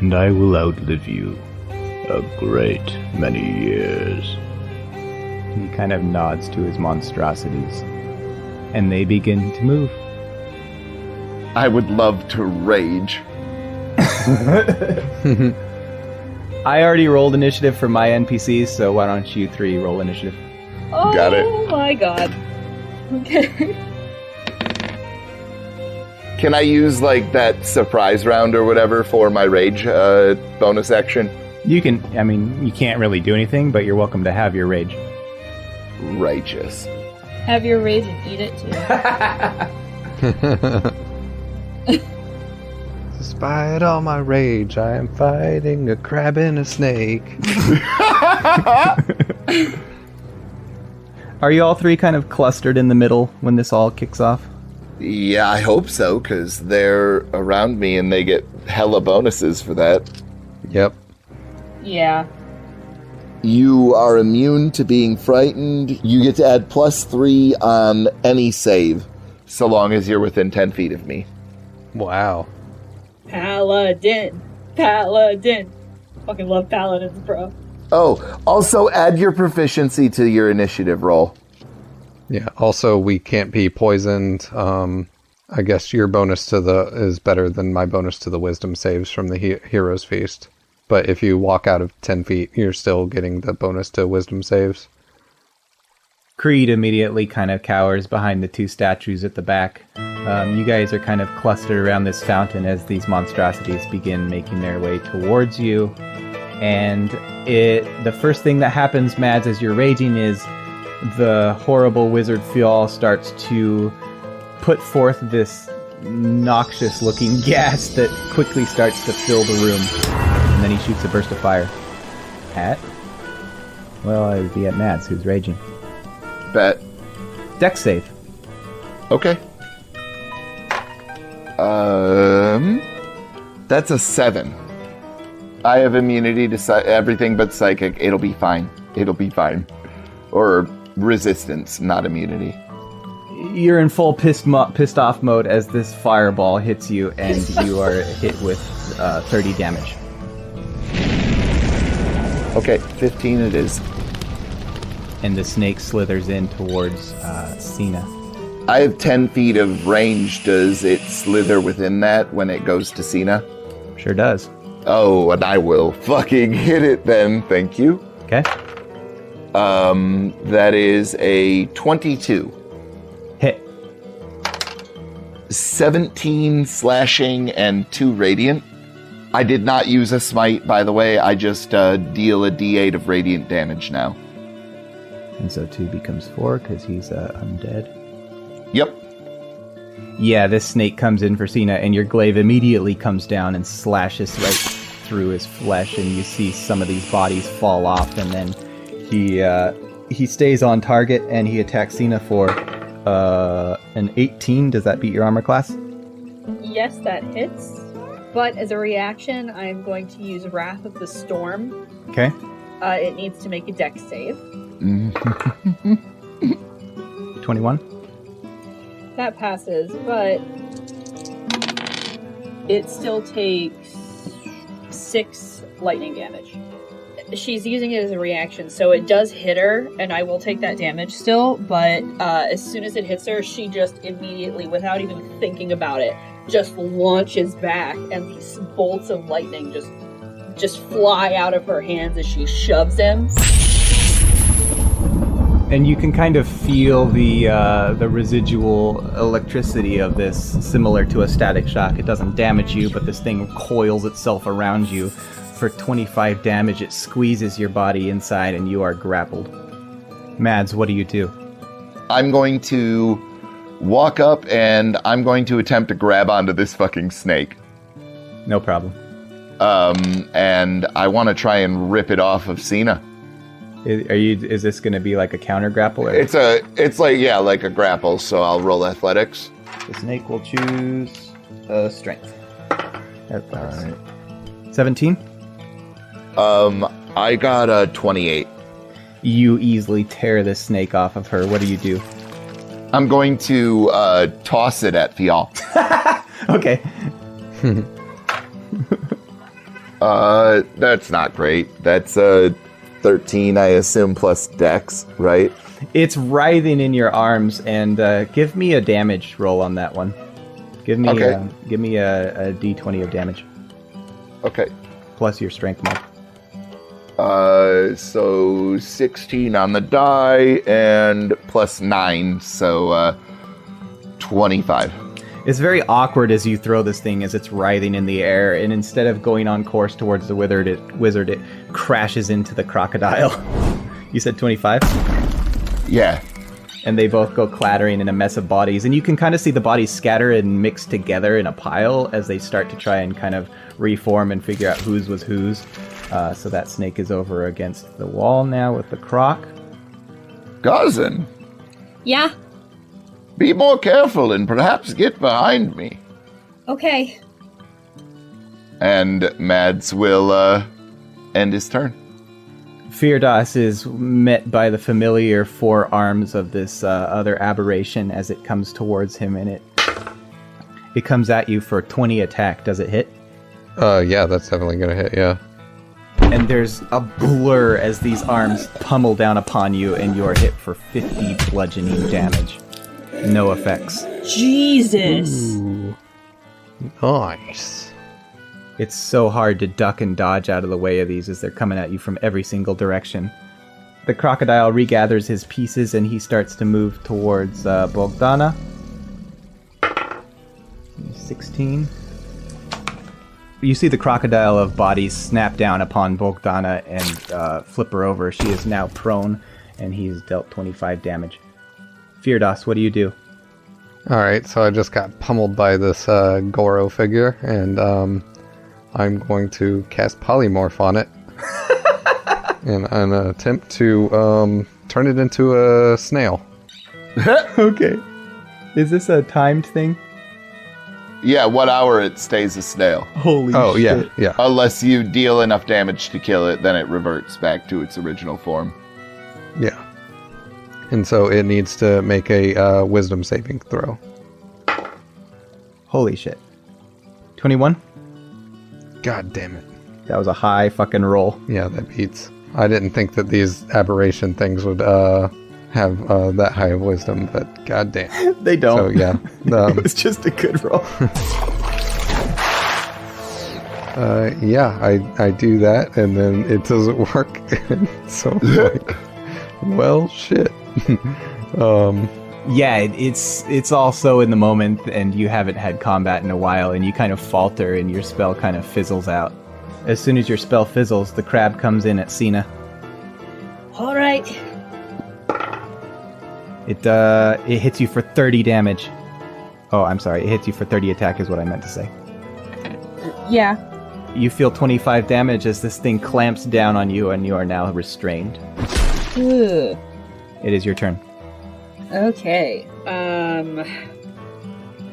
And I will outlive you a great many years. He kind of nods to his monstrosities, and they begin to move. I would love to rage I already rolled initiative for my NPCs, so why don't you three roll initiative? Oh Got it. my god. Okay. Can I use like that surprise round or whatever for my rage bonus action? You can, I mean, you can't really do anything, but you're welcome to have your rage. Righteous. Have your rage and eat it too. Despite all my rage, I am fighting a crab and a snake. Are you all three kind of clustered in the middle when this all kicks off? Yeah, I hope so, because they're around me and they get hella bonuses for that. Yep. Yeah. You are immune to being frightened. You get to add +3 on any save, so long as you're within 10 feet of me. Wow. Paladin. Paladin. Fucking love paladins, bro. Oh, also add your proficiency to your initiative roll. Yeah. Also, we can't be poisoned. I guess your bonus to the is better than my bonus to the wisdom saves from the hero's feast. But if you walk out of 10 feet, you're still getting the bonus to wisdom saves. Creed immediately kind of cowers behind the two statues at the back. You guys are kind of clustered around this fountain as these monstrosities begin making their way towards you. And the first thing that happens, Mads, as you're raging is the horrible wizard Fial starts to put forth this noxious-looking gas that quickly starts to fill the room. And then he shoots a burst of fire. At? Well, it would be at Mads, who's raging. Bet. Dex save. Okay. That's a 7. I have immunity to everything but psychic. It'll be fine. It'll be fine. Or resistance, not immunity. You're in full pissed off mode as this fireball hits you, and you are hit with 30 damage. Okay, 15 it is. And the snake slithers in towards Cena. I have 10 feet of range. Does it slither within that when it goes to Cena? Sure does. Oh, and I will fucking hit it then. Thank you. Okay. That is a 22. Hit. 17 slashing and 2 radiant. I did not use a smite, by the way. I just deal a d8 of radiant damage now. And so 2 becomes 4 because he's undead. Yep. Yeah, this snake comes in for Cena, and your glaive immediately comes down and slashes right through his flesh, and you see some of these bodies fall off, and then he stays on target, and he attacks Cena for an 18. Does that beat your armor class? Yes, that hits. But as a reaction, I'm going to use Wrath of the Storm. Okay. It needs to make a dex save. 21. That passes, but it still takes 6 lightning damage. She's using it as a reaction, so it does hit her, and I will take that damage still, but as soon as it hits her, she just immediately, without even thinking about it, just launches back, and these bolts of lightning just fly out of her hands as she shoves him. And you can kind of feel the residual electricity of this, similar to a static shock. It doesn't damage you, but this thing coils itself around you. For 25 damage, it squeezes your body inside, and you are grappled. Mads, what do you do? I'm going to walk up, and I'm going to attempt to grab onto this fucking snake. No problem. And I want to try and rip it off of Cena. Is this going to be like a counter grapple? Or? It's like a grapple, so I'll roll athletics. The snake will choose strength. Alright. 17? I got a 28. You easily tear this snake off of her. What do you do? I'm going to toss it at Fial. Okay. That's not great. That's 13, I assume, plus dex, right? It's writhing in your arms, and give me a damage roll on that one. Give me a d20 of damage. Okay. plus your strength mod. So 16 on the die and plus 9, so 25. It's very awkward as you throw this thing as it's writhing in the air, and instead of going on course towards the wizard, it crashes into the crocodile. You said 25? Yeah. And they both go clattering in a mess of bodies, and you can kind of see the bodies scatter and mix together in a pile as they start to try and kind of reform and figure out whose was whose. So that snake is over against the wall now with the croc. Cousin, Yeah. be more careful and perhaps get behind me. Okay. And Mads will end his turn. Firdas is met by the familiar four arms of this other aberration as it comes towards him, and it comes at you for 20 attack. Does it hit? Yeah, that's definitely gonna hit, yeah. And there's a blur as these arms pummel down upon you, and you are hit for 50 bludgeoning damage. No effects. Jesus. Ooh. Nice. It's so hard to duck and dodge out of the way of these as they're coming at you from every single direction. The crocodile regathers his pieces and he starts to move towards Bogdana. 16. You see the crocodile of bodies snap down upon Bogdana and flip her over. She is now prone and he's dealt 25 damage. Firdas, what do you do? Alright, so I just got pummeled by this Goro figure, and I'm going to cast Polymorph on it. And an attempt to turn it into a snail. Okay. Is this a timed thing? Yeah, 1 hour it stays a snail. Holy Oh, shit. yeah. Unless you deal enough damage to kill it, then it reverts back to its original form. Yeah. And so it needs to make a wisdom saving throw. Holy shit. 21? God damn it. That was a high fucking roll. Yeah, that beats. I didn't think that these aberration things would have that high of wisdom, but god damn. They don't. So yeah. It was just a good roll. Yeah, I do that, and then it doesn't work. So I'm like, well, shit. Yeah, it's also in the moment, and you haven't had combat in a while, and you kind of falter, and your spell kind of fizzles out. As soon as your spell fizzles, the crab comes in at Cena. All right. It hits you for 30 damage. Oh, I'm sorry. It hits you for 30 attack is what I meant to say. Yeah. You feel 25 damage as this thing clamps down on you, and you are now restrained. Ugh. It is your turn. Okay.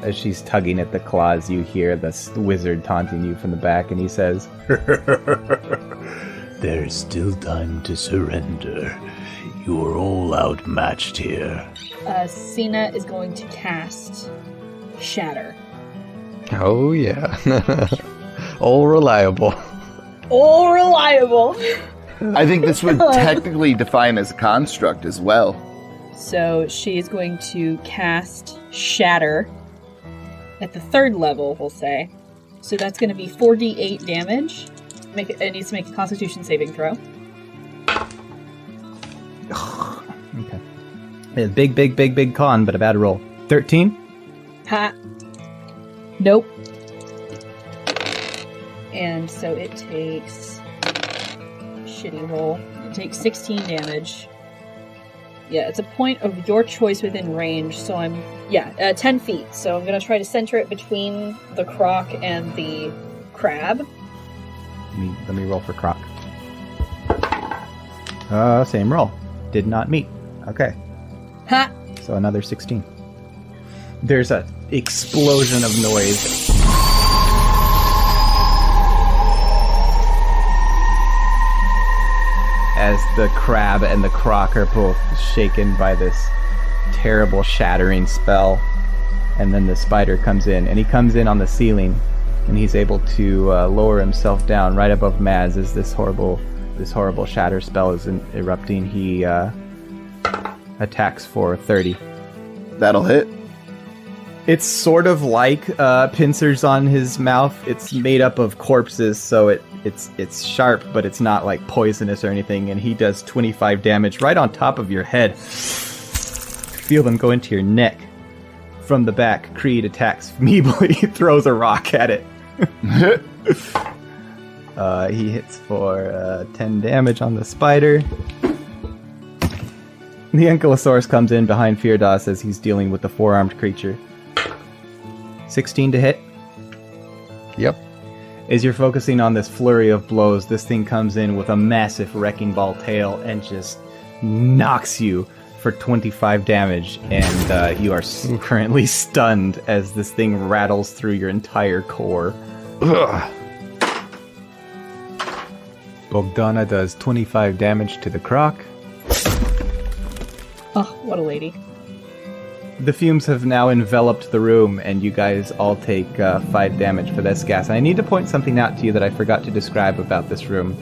As she's tugging at the claws, you hear the wizard taunting you from the back, and he says, There's still time to surrender. You are all outmatched here. Cena is going to cast Shatter. Oh yeah. All reliable. All reliable! I think this would technically define as a construct as well. So she is going to cast Shatter at the 3rd level, we'll say. So that's going to be 4d8 damage. It needs to make a Constitution saving throw. okay. A big con, but a bad roll. 13? Ha! Nope. And so it takes... shitty roll. It takes 16 damage. Yeah, it's a point of your choice within range, so 10 feet. So I'm going to try to center it between the croc and the crab. Let me roll for Croc. Same roll. Did not meet. Okay. Ha! So another 16. There's a explosion of noise. As the crab and the croc are both shaken by this terrible shattering spell. And then the spider comes in, and he comes in on the ceiling, and he's able to lower himself down right above Maz as this horrible shatter spell is erupting. He attacks for 30. That'll hit. It's sort of like pincers on his mouth. It's made up of corpses, so it's sharp, but it's not like poisonous or anything. And he does 25 damage right on top of your head. Feel them go into your neck. From the back, Creed attacks feebly, throws a rock at it. He hits for 10 damage on the spider. The Ankylosaurus comes in behind Firdas as he's dealing with the four-armed creature. 16 to hit. Yep. As you're focusing on this flurry of blows, this thing comes in with a massive wrecking ball tail and just knocks you for 25 damage, and you are currently stunned as this thing rattles through your entire core. Ugh. Bogdana does 25 damage to the croc. Oh, what a lady. The fumes have now enveloped the room, and you guys all take 5 damage for this gas. And I need to point something out to you that I forgot to describe about this room.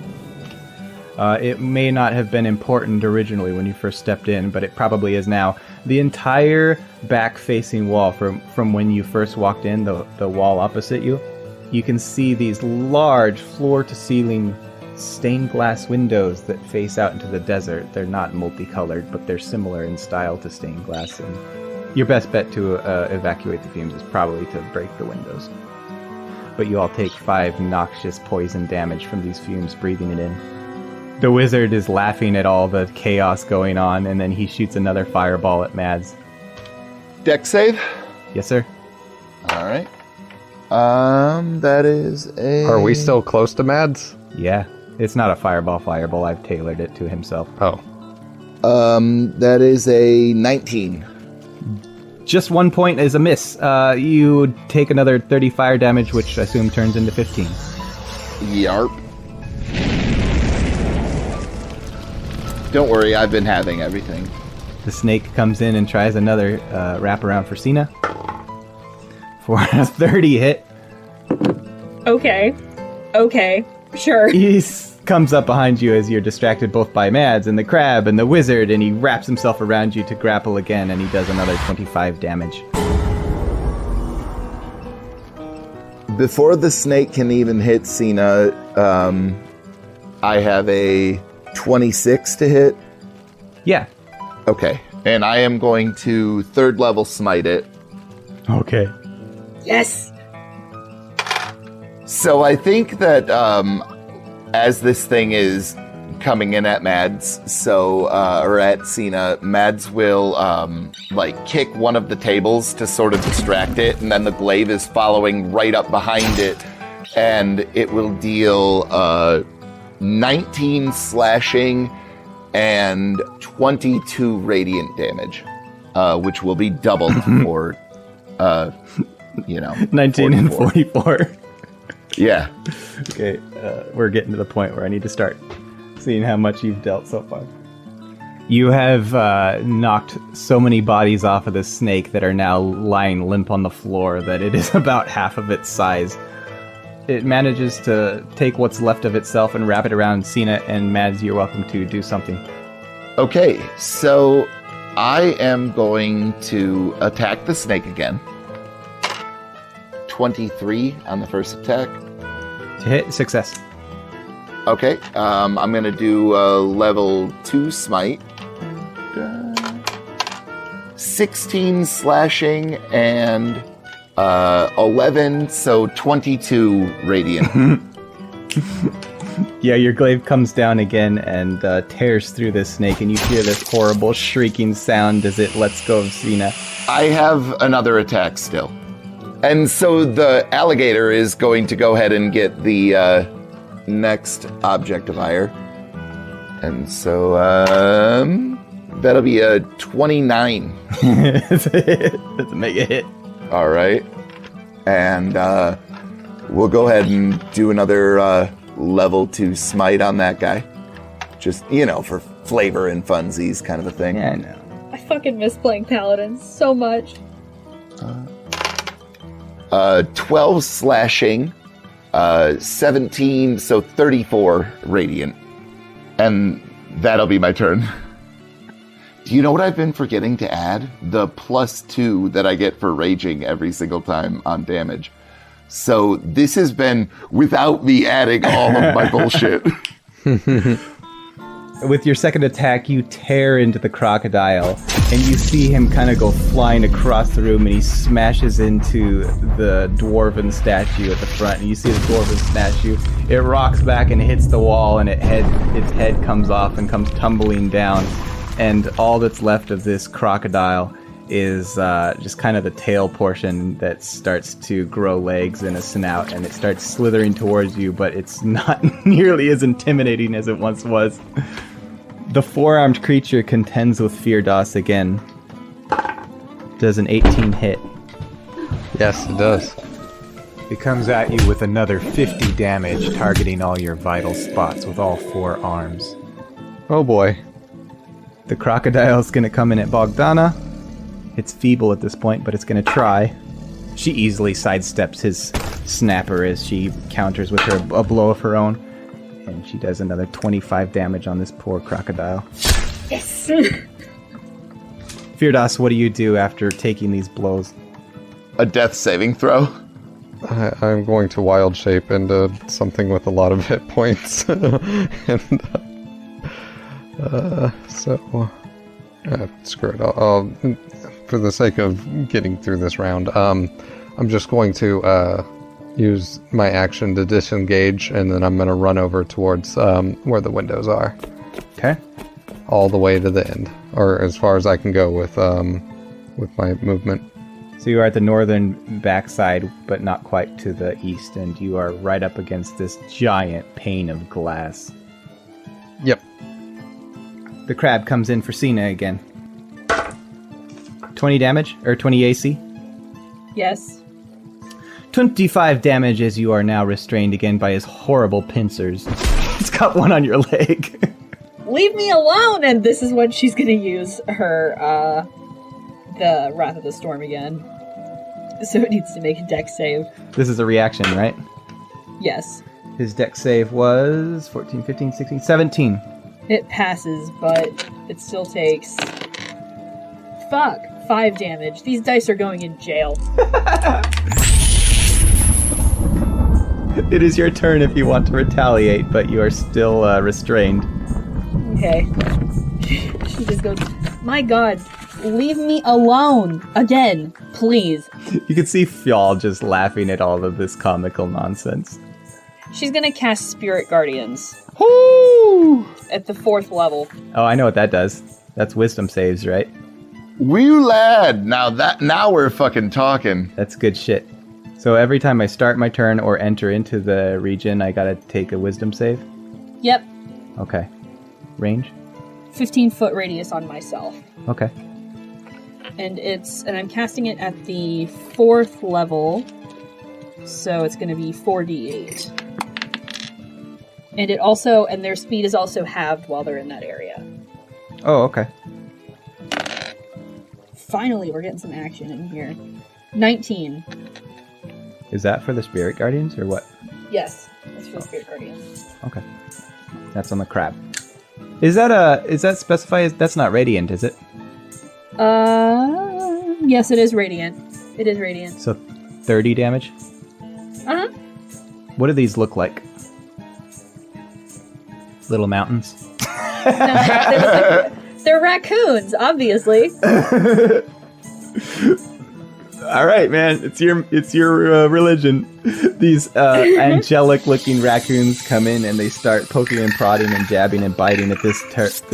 It may not have been important originally when you first stepped in, but it probably is now. The entire back-facing wall from when you first walked in, the wall opposite you, you can see these large floor-to-ceiling stained glass windows that face out into the desert. They're not multicolored, but they're similar in style to stained glass. And your best bet to evacuate the fumes is probably to break the windows. But you all take 5 noxious poison damage from these fumes breathing it in. The wizard is laughing at all the chaos going on, and then he shoots another fireball at Mads. Dex save? Yes, sir. All right. That is a... Are we still close to Mads? Yeah. It's not a fireball. I've tailored it to himself. Oh. That is a 19. Just 1 point is a miss. You take another 30 fire damage, which I assume turns into 15. Yarp. Don't worry, I've been having everything. The snake comes in and tries another wraparound for Cena. For a 30 hit. Okay, sure. He comes up behind you as you're distracted both by Mads and the crab and the wizard, and he wraps himself around you to grapple again, and he does another 25 damage. Before the snake can even hit Cena, I have a 26 to hit. Yeah. Okay. And I am going to 3rd level smite it. Okay. Yes. So I think that as this thing is coming in at Mads, or at Cena, Mads will kick one of the tables to sort of distract it, and then the glaive is following right up behind it, and it will deal 19 slashing and 22 radiant damage, which will be doubled for 19 and 44. Yeah. Okay, we're getting to the point where I need to start seeing how much you've dealt so far. You have knocked so many bodies off of this snake that are now lying limp on the floor that it is about half of its size. It manages to take what's left of itself and wrap it around Cena, and Mads, you're welcome to do something. Okay, so I am going to attack the snake again. 23 on the first attack. To hit, success. Okay, I'm going to do a level 2 smite. 16 slashing and 11, so 22 radiant. Yeah, your glaive comes down again and tears through this snake, and you hear this horrible shrieking sound as it lets go of Cena. I have another attack still. And so the alligator is going to go ahead and get the next object of ire. And so that'll be a 29. That's a mega hit. All right. And we'll go ahead and do another level 2 smite on that guy. Just, for flavor and funsies kind of a thing. Yeah, I know. I fucking miss playing paladins so much. 12 slashing, 17, so 34 radiant. And that'll be my turn. Do you know what I've been forgetting to add? The +2 that I get for raging every single time on damage. So this has been without me adding all of my bullshit. With your second attack, you tear into the crocodile, and you see him kind of go flying across the room, and he smashes into the dwarven statue at the front. And you see the dwarven statue. It rocks back and hits the wall, and its head comes off and comes tumbling down. And all that's left of this crocodile is just kind of the tail portion that starts to grow legs and a snout, and it starts slithering towards you, but it's not nearly as intimidating as it once was. The four-armed creature contends with Firdas again. Does an 18 hit. Yes, it does. It comes at you with another 50 damage, targeting all your vital spots with all four arms. Oh boy. The crocodile's gonna come in at Bogdana. It's feeble at this point, but it's gonna try. She easily sidesteps his snapper as she counters with a blow of her own. And she does another 25 damage on this poor crocodile. Yes! Firdas, what do you do after taking these blows? A death saving throw. I'm going to wild shape into something with a lot of hit points. Screw it. I'll, for the sake of getting through this round, I'm just going to use my action to disengage, and then I'm going to run over towards where the windows are. Okay. All the way to the end, or as far as I can go with my movement. So you are at the northern backside, but not quite to the east, and you are right up against this giant pane of glass. Yep. The crab comes in for Cena again. 20 damage, or 20 AC? Yes. 25 damage as you are now restrained again by his horrible pincers. It's got one on your leg. Leave me alone! And this is when she's gonna use her, the Wrath of the Storm again. So it needs to make a dex save. This is a reaction, right? Yes. His dex save was 14, 15, 16, 17. It passes, but it still takes... 5 damage. These dice are going in jail. It is your turn if you want to retaliate, but you are still restrained. Okay. She just goes, my god, leave me alone! Again, please. You can see Fjall just laughing at all of this comical nonsense. She's gonna cast Spirit Guardians. Woo! At the 4th level. Oh, I know what that does. That's wisdom saves, right? Wee lad! Now we're fucking talking. That's good shit. So every time I start my turn or enter into the region, I gotta take a wisdom save? Yep. Okay. Range? 15-foot radius on myself. Okay. And I'm casting it at the 4th level, so it's gonna be 4d8. And their speed is also halved while they're in that area. Oh, okay. Finally, we're getting some action in here. 19. Is that for the Spirit Guardians, or what? Yes, that's for the Spirit Guardians. Okay. That's on the crab. Is that specified? That's not radiant, is it? Yes, it is radiant. It is radiant. So 30 damage? Uh-huh. What do these look like? Little mountains? They're raccoons, obviously. All right, man. It's your religion. These angelic-looking raccoons come in and they start poking and prodding and jabbing and biting at this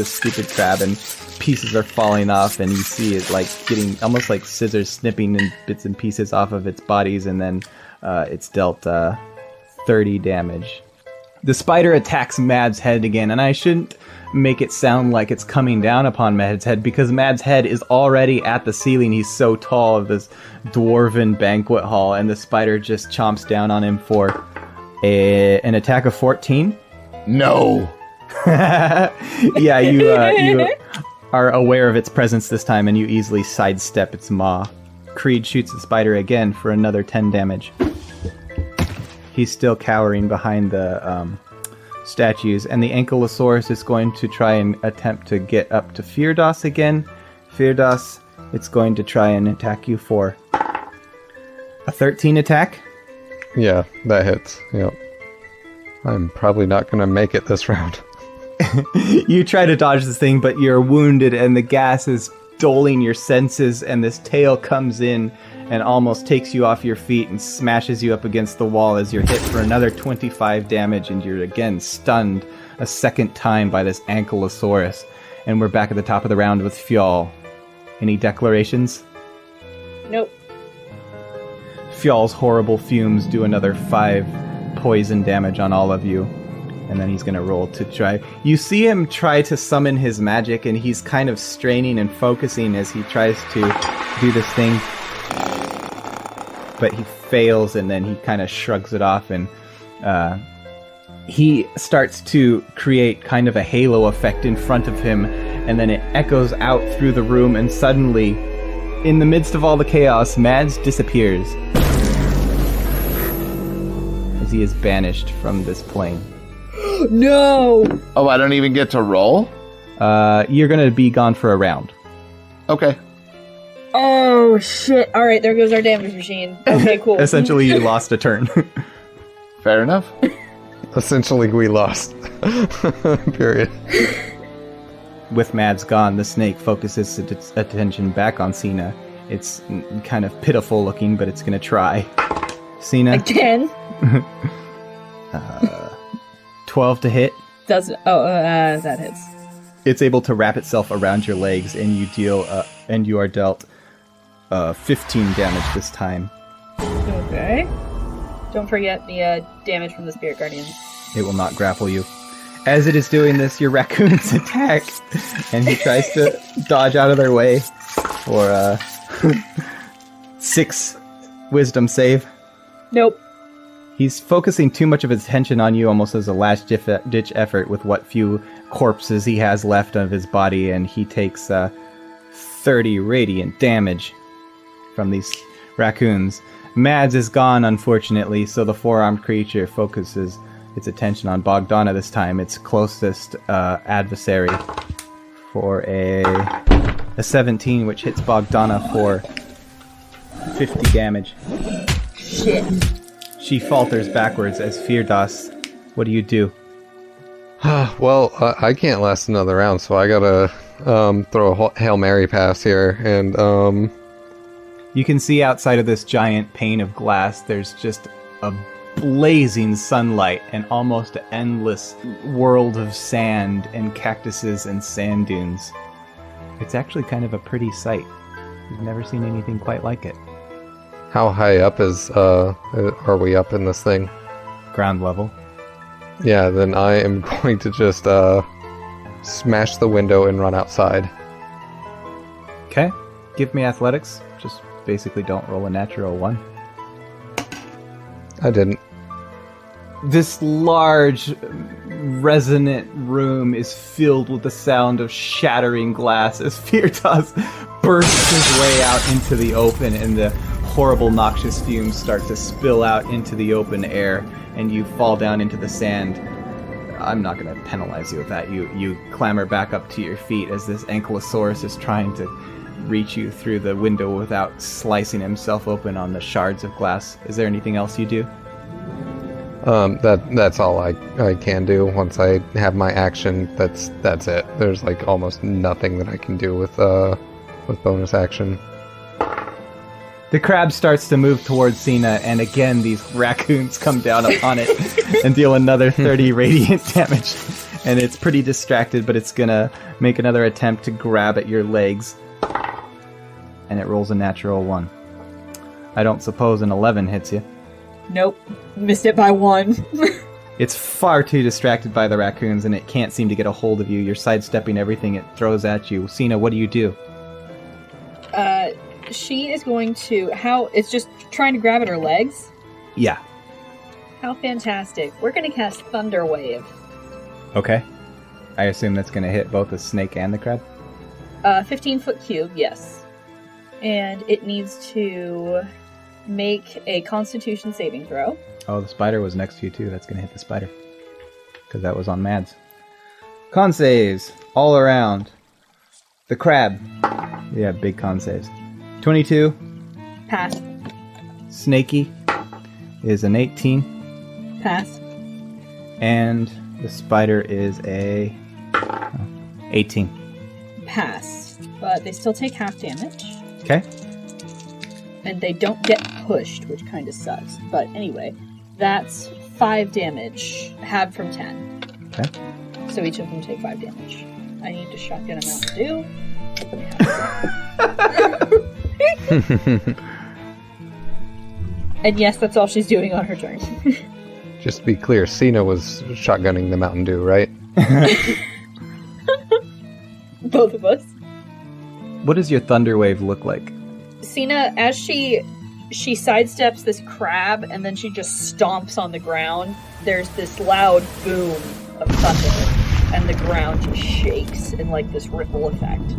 stupid crab, and pieces are falling off, and you see it like getting almost like scissors snipping in bits and pieces off of its bodies, and then it's dealt 30 damage. The spider attacks Mad's head again, and I shouldn't make it sound like it's coming down upon Mad's head, because Mad's head is already at the ceiling. He's so tall of this dwarven banquet hall, and the spider just chomps down on him for an attack of 14. No. Yeah, you are aware of its presence this time, and you easily sidestep its maw. Creed shoots the spider again for another 10 damage. He's still cowering behind the statues, and the Ankylosaurus is going to try and attempt to get up to Firdas again. Firdas, it's going to try and attack you for a 13 attack. Yeah, that hits. Yep. I'm probably not going to make it this round. You try to dodge this thing, but you're wounded, and the gas is doling your senses, and this tail comes in and almost takes you off your feet and smashes you up against the wall as you're hit for another 25 damage, and you're again stunned a second time by this Ankylosaurus. And we're back at the top of the round with Fjall. Any declarations? Nope. Fjall's horrible fumes do another 5 poison damage on all of you. And then he's going to roll to try. You see him try to summon his magic, and he's kind of straining and focusing as he tries to do this thing. But he fails, and then he kind of shrugs it off, and he starts to create kind of a halo effect in front of him, and then it echoes out through the room, and suddenly, in the midst of all the chaos, Mads disappears. As he is banished from this plane. No! Oh, I don't even get to roll? You're going to be gone for a round. Okay. Oh, shit. Alright, there goes our damage machine. Okay, cool. Essentially, you lost a turn. Fair enough. Essentially, we lost. Period. With Mads gone, the snake focuses its attention back on Cena. It's kind of pitiful looking, but it's going to try. Cena? Again? 12 to hit. That hits. It's able to wrap itself around your legs, and you are dealt 15 damage this time. Okay. Don't forget the damage from the Spirit Guardians. It will not grapple you. As it is doing this, your raccoons attack, and he tries to dodge out of their way for 6 wisdom save. Nope. He's focusing too much of his attention on you, almost as a last-ditch effort with what few corpses he has left of his body, and he takes 30 radiant damage from these raccoons. Mads is gone, unfortunately, so the 4-armed creature focuses its attention on Bogdana this time, its closest adversary, for a 17, which hits Bogdana for 50 damage. Shit. She falters backwards as Firdas. What do you do? Well, I can't last another round, so I gotta throw a Hail Mary pass here, and You can see outside of this giant pane of glass, there's just a blazing sunlight and almost endless world of sand and cactuses and sand dunes. It's actually kind of a pretty sight. You've never seen anything quite like it. how high up are we up in this thing? Ground level. Yeah, then I am going to just smash the window and run outside. Okay. Give me athletics. Just basically don't roll a natural 1. I didn't. This large, resonant room is filled with the sound of shattering glass as Firtas bursts his way out into the open, and the horrible noxious fumes start to spill out into the open air, and you fall down into the sand. I'm not going to penalize you with that. You clamber back up to your feet as this Ankylosaurus is trying to reach you through the window without slicing himself open on the shards of glass. Is there anything else you do? That's all I can do. Once I have my action, that's it. There's like almost nothing that I can do with bonus action. The crab starts to move towards Cena, and again these raccoons come down upon it and deal another 30 radiant damage. And it's pretty distracted, but it's gonna make another attempt to grab at your legs. And it rolls a natural 1. I don't suppose an 11 hits you. Nope. Missed it by 1. It's far too distracted by the raccoons, and it can't seem to get a hold of you. You're sidestepping everything it throws at you. Cena, what do you do? She is going to... It's just trying to grab at her legs? Yeah. How fantastic. We're going to cast Thunder Wave. Okay. I assume that's going to hit both the snake and the crab? 15-foot cube, yes. And it needs to make a Constitution saving throw. Oh, the spider was next to you too. That's going to hit the spider. because that was on Mads. Con saves all around. The crab. Yeah, big con saves. 22. Pass. Snaky is an 18. Pass. And the spider is a 18. Pass. But they still take half damage. Okay. And they don't get pushed, which kind of sucks. But anyway, that's 5 damage. Halved from 10. Okay. So each of them take 5 damage. I need to shotgun a Mountain Dew. And yes, that's all she's doing on her turn. Just to be clear, Cena was shotgunning the Mountain Dew, right? Both of us. What does your thunder wave look like? Cena, as she sidesteps this crab and then she just stomps on the ground, there's this loud boom of thunder, and the ground just shakes in like this ripple effect.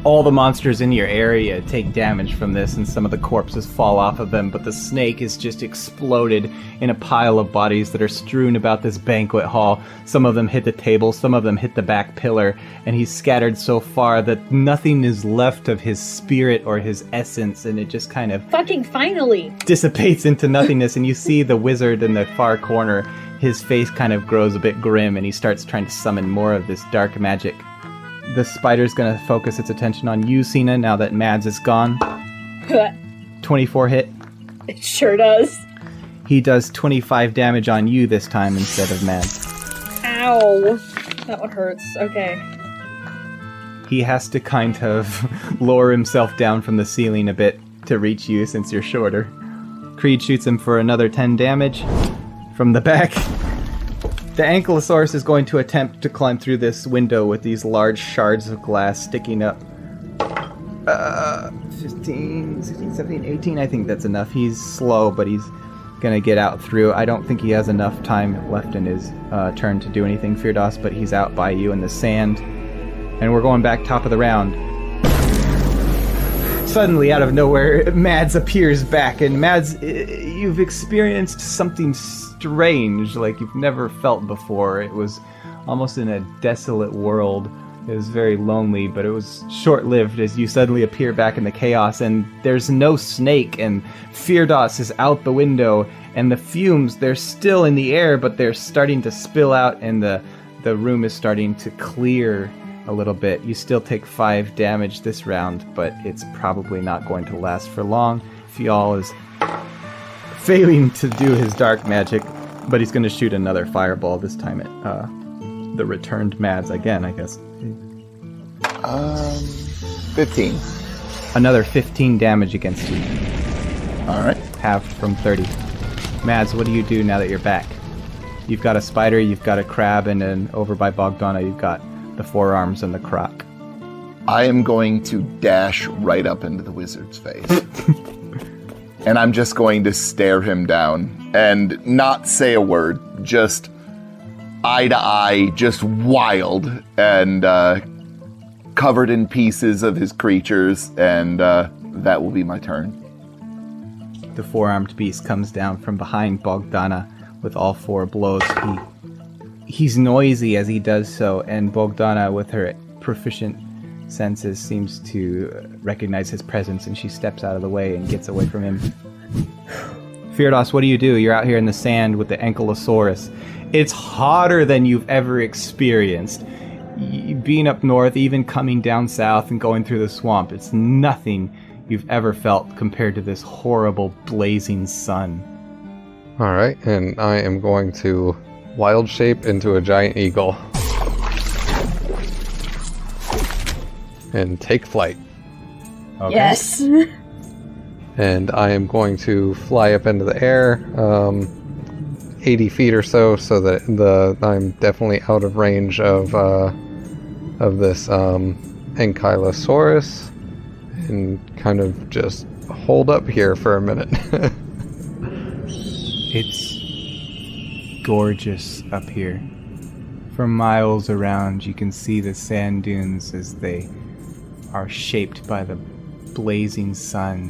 All the monsters in your area take damage from this, and some of the corpses fall off of them, but the snake is just exploded in a pile of bodies that are strewn about this banquet hall. Some of them hit the table, some of them hit the back pillar, and he's scattered so far that nothing is left of his spirit or his essence, and it just kind of Fucking finally! dissipates into nothingness, and you see the wizard in the far corner. His face kind of grows a bit grim, and he starts trying to summon more of this dark magic. The spider's gonna focus its attention on you, Cena, now that Mads is gone. 24 hit. It sure does. He does 25 damage on you this time instead of Mads. Ow! That one hurts. Okay. He has to kind of lower himself down from the ceiling a bit to reach you since you're shorter. Creed shoots him for another 10 damage from the back. The Ankylosaurus is going to attempt to climb through this window with these large shards of glass sticking up. 15, 16, 17, 18, I think that's enough. He's slow, but he's going to get out through. I don't think he has enough time left in his turn to do anything, Firdaus, but he's out by you in the sand. And we're going back top of the round. Suddenly, out of nowhere, Mads appears back, and Mads, you've experienced something strange, like you've never felt before. It was almost in a desolate world. It was very lonely, but it was short-lived as you suddenly appear back in the chaos, and there's no snake, and Firdaus is out the window, and the fumes, they're still in the air, but they're starting to spill out, and the room is starting to clear a little bit. You still take 5 damage this round, but it's probably not going to last for long. Fial is failing to do his dark magic, but he's going to shoot another fireball, this time at the returned Mads again, I guess. 15. Another 15 damage against you. Alright. Half from 30. Mads, what do you do now that you're back? You've got a spider, you've got a crab, and then over by Bogdana you've got the forearms and the croc. I am going to dash right up into the wizard's face. And I'm just going to stare him down and not say a word, just eye to eye, just wild and covered in pieces of his creatures, and that will be my turn. The four-armed beast comes down from behind Bogdana with all 4 blows. He's noisy as he does so, and Bogdana, with her proficient senses, seems to recognize his presence, and she steps out of the way and gets away from him. Firdaus, what do? You're out here in the sand with the Ankylosaurus. It's hotter than you've ever experienced. Being up north, even coming down south and going through the swamp, it's nothing you've ever felt compared to this horrible blazing sun. Alright, and I am going to wild shape into a giant eagle. And take flight. Okay. Yes. And I am going to fly up into the air, 80 feet or so that I'm definitely out of range of this Ankylosaurus, and kind of just hold up here for a minute. It's gorgeous up here. For miles around, you can see the sand dunes as they are shaped by the blazing sun.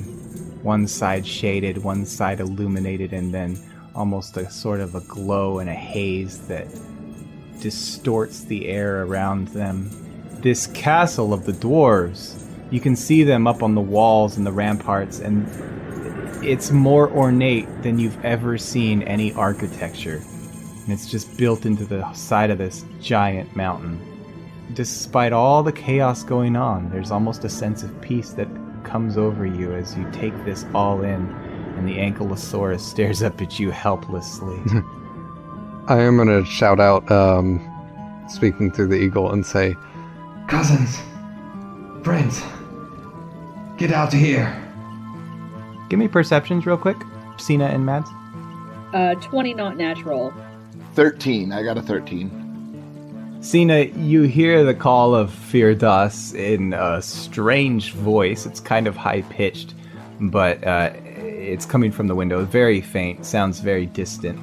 One side shaded, one side illuminated, and then almost a sort of a glow and a haze that distorts the air around them. This castle of the dwarves, you can see them up on the walls and the ramparts, and it's more ornate than you've ever seen any architecture. And it's just built into the side of this giant mountain. Despite all the chaos going on, there's almost a sense of peace that comes over you as you take this all in, and the Ankylosaurus stares up at you helplessly. I am going to shout out, speaking through the eagle, and say, Cousins, friends, get out of here. Give me perceptions real quick, Cena and Mads. 20 not natural. 13. I got a 13. Cena, you hear the call of Firdas in a strange voice. It's kind of high-pitched, but it's coming from the window. Very faint, sounds very distant.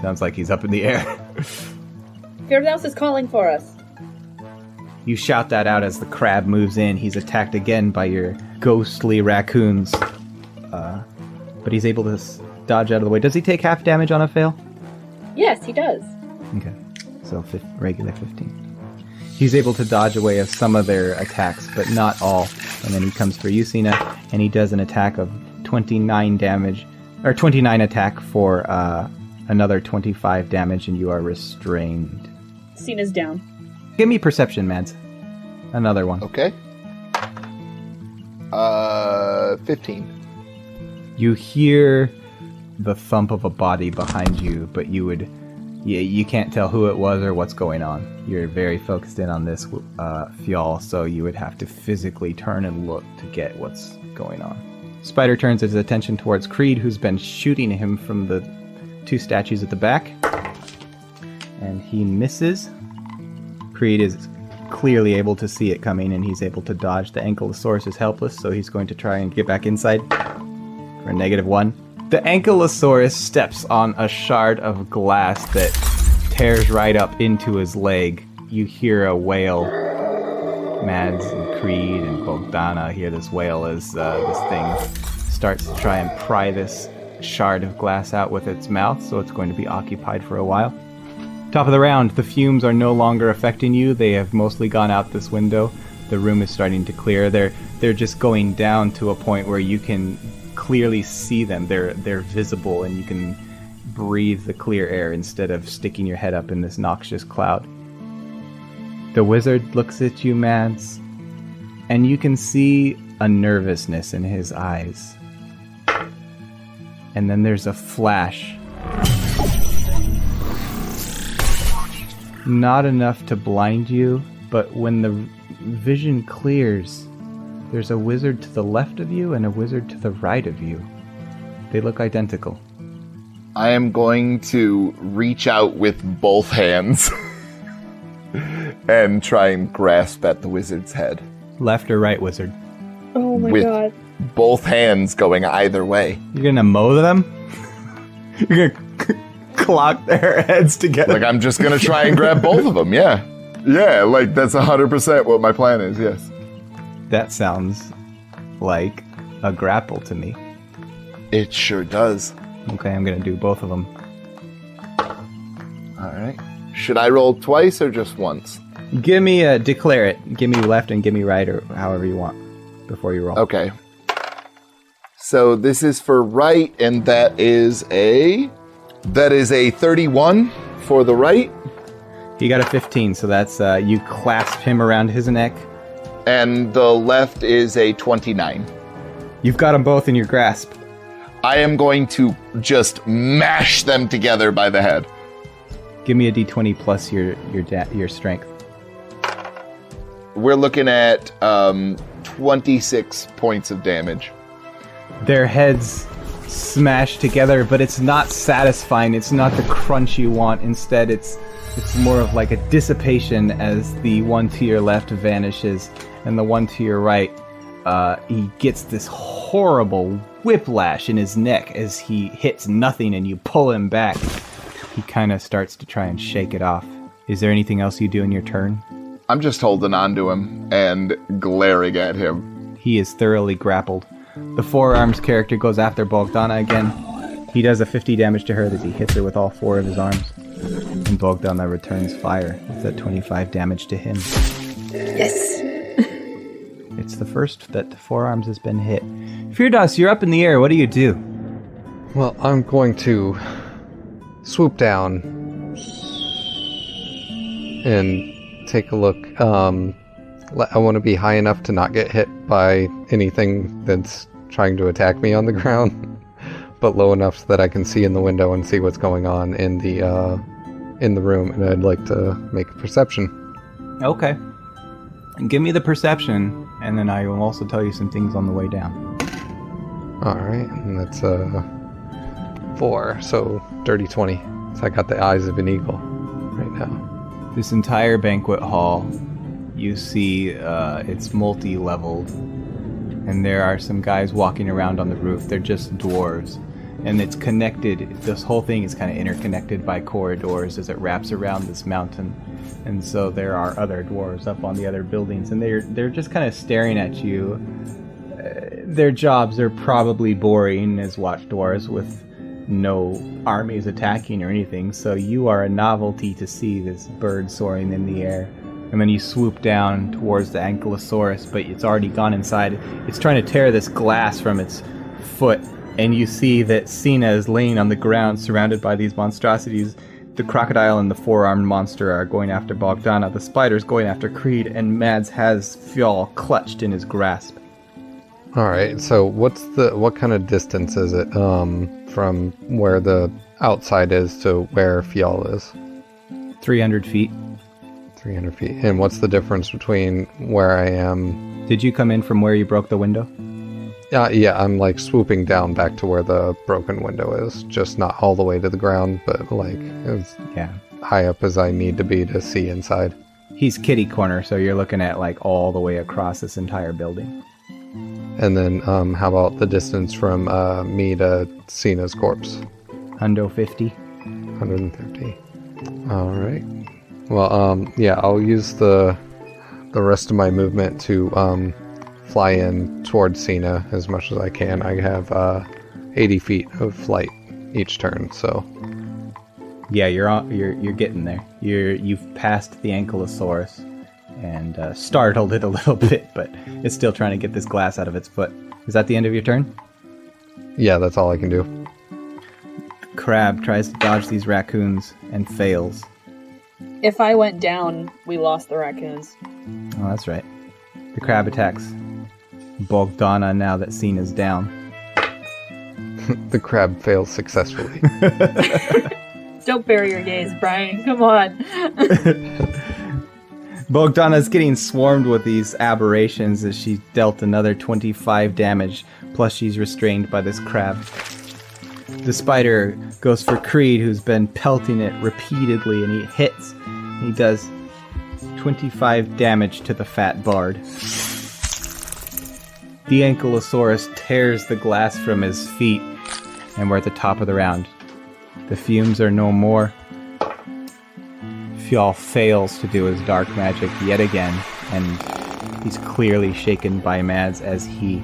Sounds like he's up in the air. Firdaus is calling for us. You shout that out as the crab moves in. He's attacked again by your ghostly raccoons. But he's able to dodge out of the way. Does he take half damage on a fail? Yes, he does. Okay, so regular 15. He's able to dodge away of some of their attacks, but not all. And then he comes for you, Cena, and he does an attack of 29 damage, or 29 attack for another 25 damage, and you are restrained. Cena's down. Give me perception, Mads. Another one. Okay. 15. You hear the thump of a body behind you, but you can't tell who it was or what's going on. You're very focused in on this Fjall, so you would have to physically turn and look to get what's going on. Spider turns his attention towards Creed, who's been shooting him from the two statues at the back. And he misses. Creed is clearly able to see it coming, and he's able to dodge. The Ankylosaurus is helpless, so he's going to try and get back inside for a -1. The Ankylosaurus steps on a shard of glass that tears right up into his leg. You hear a wail. Mads and Creed and Bogdana hear this wail as this thing starts to try and pry this shard of glass out with its mouth, so it's going to be occupied for a while. Top of the round, the fumes are no longer affecting you. They have mostly gone out this window. The room is starting to clear. They're just going down to a point where you can clearly see them. They're visible, and you can breathe the clear air instead of sticking your head up in this noxious cloud. The wizard looks at you, Mads, and you can see a nervousness in his eyes. And then there's a flash. Not enough to blind you, but when the vision clears, there's a wizard to the left of you and a wizard to the right of you. They look identical. I am going to reach out with both hands and try and grasp at the wizard's head. Left or right, wizard? Oh my With god. both hands going either way. You're gonna mow them? You're gonna clock their heads together? Like, I'm just gonna try and grab both of them, yeah. Yeah, like, that's 100% what my plan is, yes. That sounds like a grapple to me. It sure does. Okay, I'm gonna do both of them. Alright. Should I roll twice or just once? Give me declare it. Give me left and give me right, or however you want, before you roll. Okay. So this is for right, and that is a 31 for the right. You got a 15, so that's you clasp him around his neck. And the left is a 29. You've got them both in your grasp. I am going to just mash them together by the head. Give me a d20 plus your strength. We're looking at 26 points of damage. Their heads smash together, but it's not satisfying. It's not the crunch you want. Instead, it's more of like a dissipation as the one to your left vanishes, and the one to your right, he gets this horrible whiplash in his neck as he hits nothing, and you pull him back. He kind of starts to try and shake it off. Is there anything else you do in your turn? I'm just holding on to him and glaring at him. He is thoroughly grappled. The forearms character goes after Bogdana again. He does a 50 damage to her as he hits her with all 4 of his arms. And Bogdana returns fire with that 25 damage to him. Yes. It's the first that the 4 arms has been hit. Firdas, you're up in the air. What do you do? Well, I'm going to swoop down and take a look. I want to be high enough to not get hit by anything that's trying to attack me on the ground, but low enough so that I can see in the window and see what's going on in the room. And I'd like to make a perception. Okay. Give me the perception, and then I will also tell you some things on the way down. All right, and that's 4, so dirty 20. So I got the eyes of an eagle right now. This entire banquet hall, you see it's multi-leveled, and there are some guys walking around on the roof. They're just dwarves, and it's connected. This whole thing is kind of interconnected by corridors as it wraps around this mountain. And so there are other dwarves up on the other buildings, and they're just kind of staring at you. Their jobs are probably boring as watch dwarves with no armies attacking or anything, so you are a novelty to see this bird soaring in the air. And then you swoop down towards the Ankylosaurus, but it's already gone inside. It's trying to tear this glass from its foot, and you see that Sina is laying on the ground surrounded by these monstrosities. The crocodile and the 4-armed monster are going after Bogdana, the spider's going after Creed, and Mads has Fjall clutched in his grasp. All right, so what kind of distance is it from where the outside is to where Fjall is? 300 feet. 300 feet. And what's the difference between where I am? Did you come in from where you broke the window? Yeah, I'm like swooping down back to where the broken window is. Just not all the way to the ground, but like as high up as I need to be to see inside. He's kitty corner, so you're looking at like all the way across this entire building. And then how about the distance from me to Sina's corpse? 150. 150. All right. Well, yeah, I'll use the rest of my movement to fly in towards Sina as much as I can. I have 80 feet of flight each turn, so yeah, you're getting there. You've passed the Ankylosaurus and startled it a little bit, but it's still trying to get this glass out of its foot. Is that the end of your turn? Yeah, that's all I can do. The crab tries to dodge these raccoons and fails. If I went down, we lost the raccoons. Oh, that's right. The crab attacks Bogdana now that Sina's down. The crab fails successfully. Don't bury your gaze, Brian. Come on. Bogdana's getting swarmed with these aberrations as she dealt another 25 damage, plus she's restrained by this crab. The spider goes for Creed, who's been pelting it repeatedly, and he hits. He does 25 damage to the fat bard. The Ankylosaurus tears the glass from his feet, and we're at the top of the round. The fumes are no more. Fjall fails to do his dark magic yet again, and he's clearly shaken by Mads as he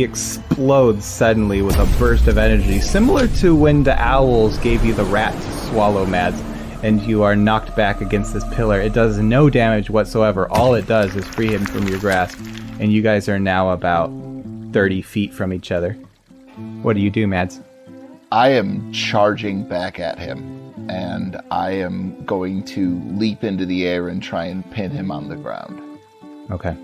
explodes suddenly with a burst of energy, similar to when the owls gave you the rat to swallow, Mads, and you are knocked back against this pillar. It does no damage whatsoever. All it does is free him from your grasp, and you guys are now about 30 feet from each other. What do you do, Mads? I am charging back at him, and I am going to leap into the air and try and pin him on the ground. Okay.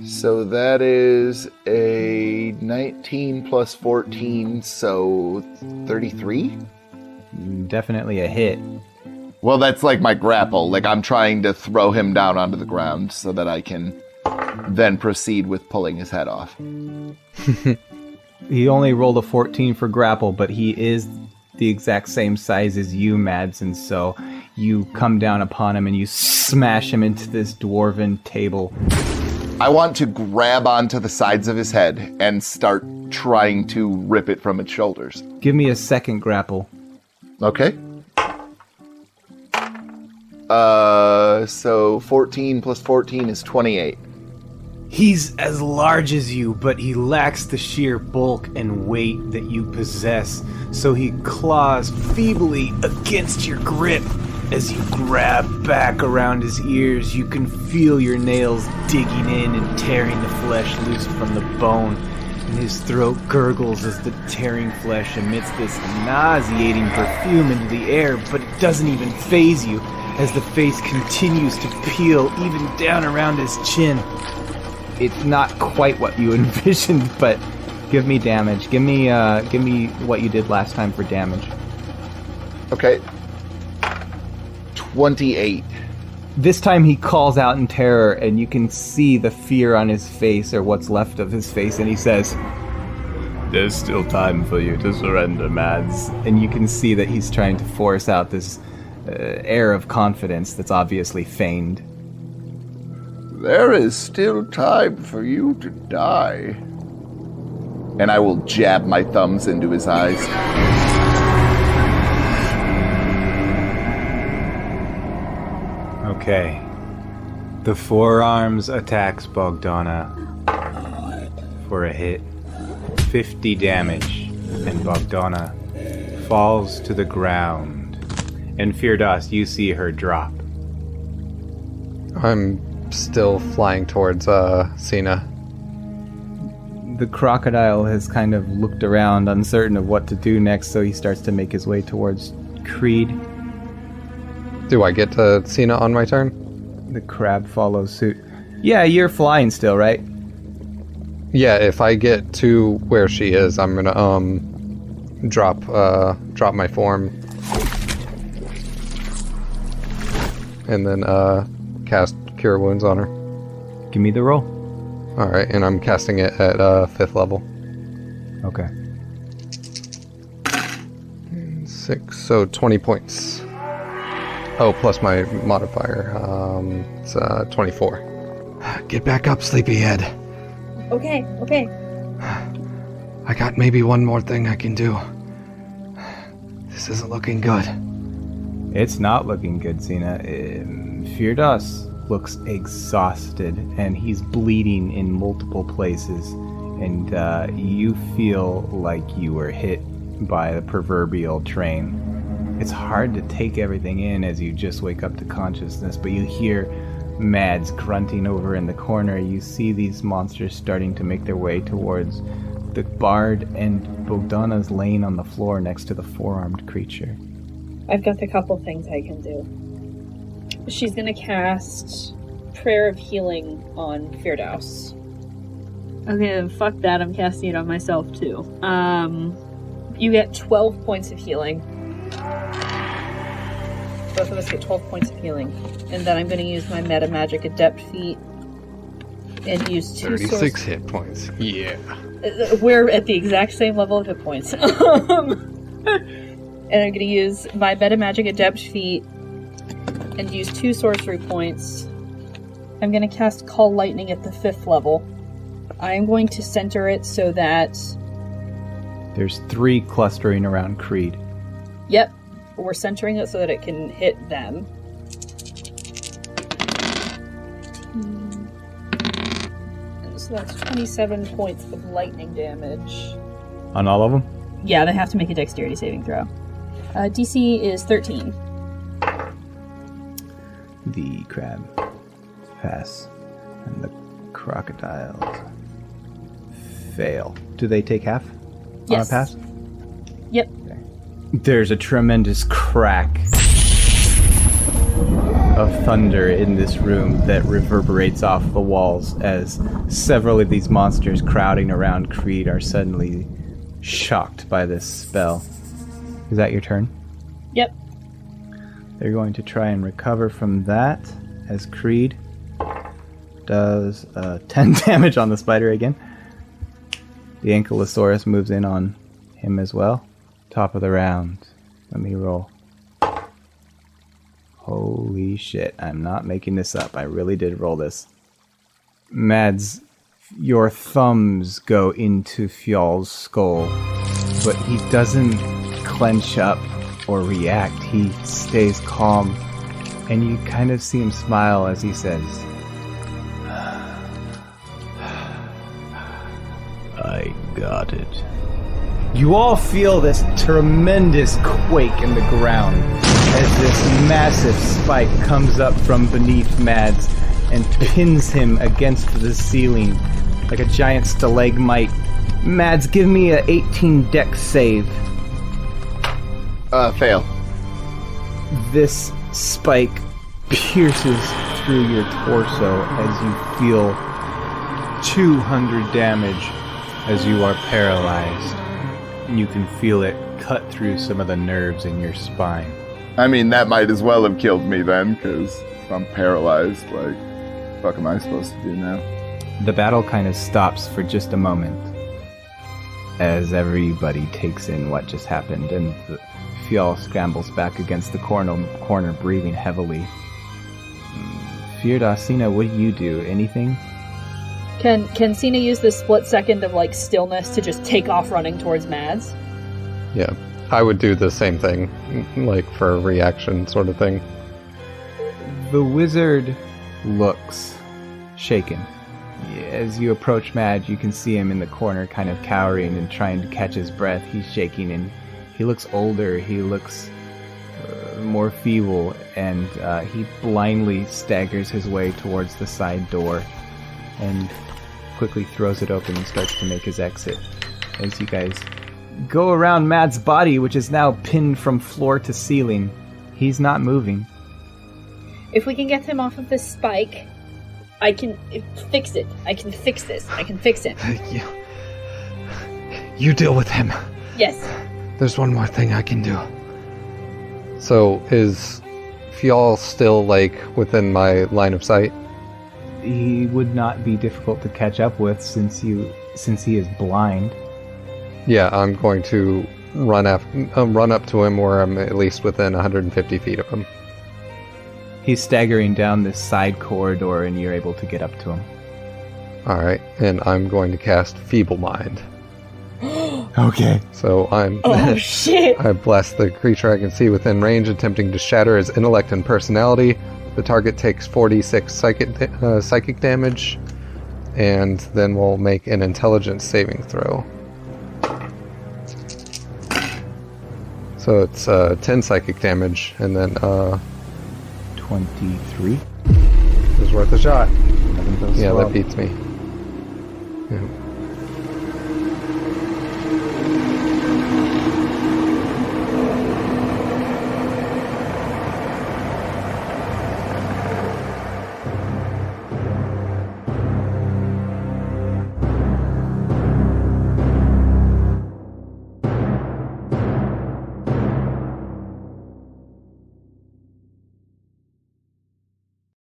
So that is a 19 plus 14, so 33? Definitely a hit. Well, that's like my grapple. Like, I'm trying to throw him down onto the ground so that I can then proceed with pulling his head off. He only rolled a 14 for grapple, but he is the exact same size as you, Mads, and so you come down upon him and you smash him into this dwarven table. I want to grab onto the sides of his head and start trying to rip it from its shoulders. Give me a second grapple. Okay. So 14 plus 14 is 28. He's as large as you, but he lacks the sheer bulk and weight that you possess, so he claws feebly against your grip. As you grab back around his ears, you can feel your nails digging in and tearing the flesh loose from the bone, and his throat gurgles as the tearing flesh emits this nauseating perfume into the air, but it doesn't even faze you, as the face continues to peel even down around his chin. It's not quite what you envisioned, but give me damage. Give me what you did last time for damage. Okay. 28. This time he calls out in terror, and you can see the fear on his face, or what's left of his face, and he says, "There's still time for you to surrender, Mads." And you can see that he's trying to force out this air of confidence that's obviously feigned. There is still time for you to die. And I will jab my thumbs into his eyes. Okay. The forearms attacks Bogdana for a hit. 50 damage, and Bogdana falls to the ground. And Firdaus, you see her drop. I'm still flying towards Cena. The crocodile has kind of looked around, uncertain of what to do next, so he starts to make his way towards Creed. Do I get to Cena on my turn? The crab follows suit. Yeah, you're flying still, right? Yeah, if I get to where she is, I'm gonna drop my form and then cast Cure Wounds on her. Give me the roll. All right, and I'm casting it at 5th level. Okay. 6, so 20 points. Oh, plus my modifier. It's 24. Get back up, sleepyhead. Okay. I got maybe one more thing I can do. This isn't looking good. It's not looking good, Cena. Firdaus looks exhausted, and he's bleeding in multiple places, and you feel like you were hit by the proverbial train. It's hard to take everything in as you just wake up to consciousness, but you hear Mads grunting over in the corner. You see these monsters starting to make their way towards the bard, and Bogdana's laying on the floor next to the four-armed creature. I've got a couple things I can do. She's gonna cast Prayer of Healing on Firdaus. Okay, then fuck that. I'm casting it on myself too. You get 12 points of healing. Both of us get 12 points of healing. And then I'm going to use my Meta Magic Adept feat and use 36 hit points. Yeah. We're at the exact same level of hit points. And I'm going to use my Meta Magic Adept feat and use 2 sorcery points. I'm going to cast Call Lightning at the 5th level. I'm going to center it so that... There's 3 clustering around Creed. Yep. We're centering it so that it can hit them. And so that's 27 points of lightning damage. On all of them? Yeah, they have to make a dexterity saving throw. DC is 13. The crab pass, and the crocodiles fail. Do they take half on a pass? Yep. Okay. There's a tremendous crack of thunder in this room that reverberates off the walls as several of these monsters crowding around Creed are suddenly shocked by this spell. Is that your turn? Yep. They're going to try and recover from that as Creed does 10 damage on the spider again. The Ankylosaurus moves in on him as well. Top of the round. Let me roll. Holy shit, I'm not making this up. I really did roll this. Mads, your thumbs go into Fjal's skull, but he doesn't clench up or react. He stays calm, and you kind of see him smile as he says, spotted. You all feel this tremendous quake in the ground as this massive spike comes up from beneath Mads and pins him against the ceiling like a giant stalagmite. Mads, give me a 18 dex save. Fail. This spike pierces through your torso as you feel 200 damage as you are paralyzed. You can feel it cut through some of the nerves in your spine. I mean, that might as well have killed me then, because if I'm paralyzed, like, what the fuck am I supposed to do now? The battle kind of stops for just a moment as everybody takes in what just happened, and Fionn scrambles back against the corner, breathing heavily. Firda, Sina, what do you do? Anything? Can Cena use this split second of like stillness to just take off running towards Mads? Yeah, I would do the same thing, like for a reaction sort of thing. The wizard looks shaken. As you approach Mads, you can see him in the corner kind of cowering and trying to catch his breath. He's shaking and he looks older, he looks more feeble, and he blindly staggers his way towards the side door and quickly throws it open and starts to make his exit. As you guys go around Mads' body, which is now pinned from floor to ceiling, he's not moving. If we can get him off of this spike, I can fix it. I can fix this. I can fix him. You deal with him. Yes. There's one more thing I can do. So, is Fionn still, like, within my line of sight? He would not be difficult to catch up with since he is blind. Yeah, I'm going to run up to him where I'm at least within 150 feet of him. He's staggering down this side corridor and you're able to get up to him. Alright, and I'm going to cast Feeble Mind. Okay. So I'm... Oh, shit! I bless the creature I can see within range, attempting to shatter his intellect and personality. The target takes 46 psychic damage, and then we'll make an intelligence saving throw. So it's 10 psychic damage, and then 23. It was worth a shot. Yeah, That beats me. Yeah.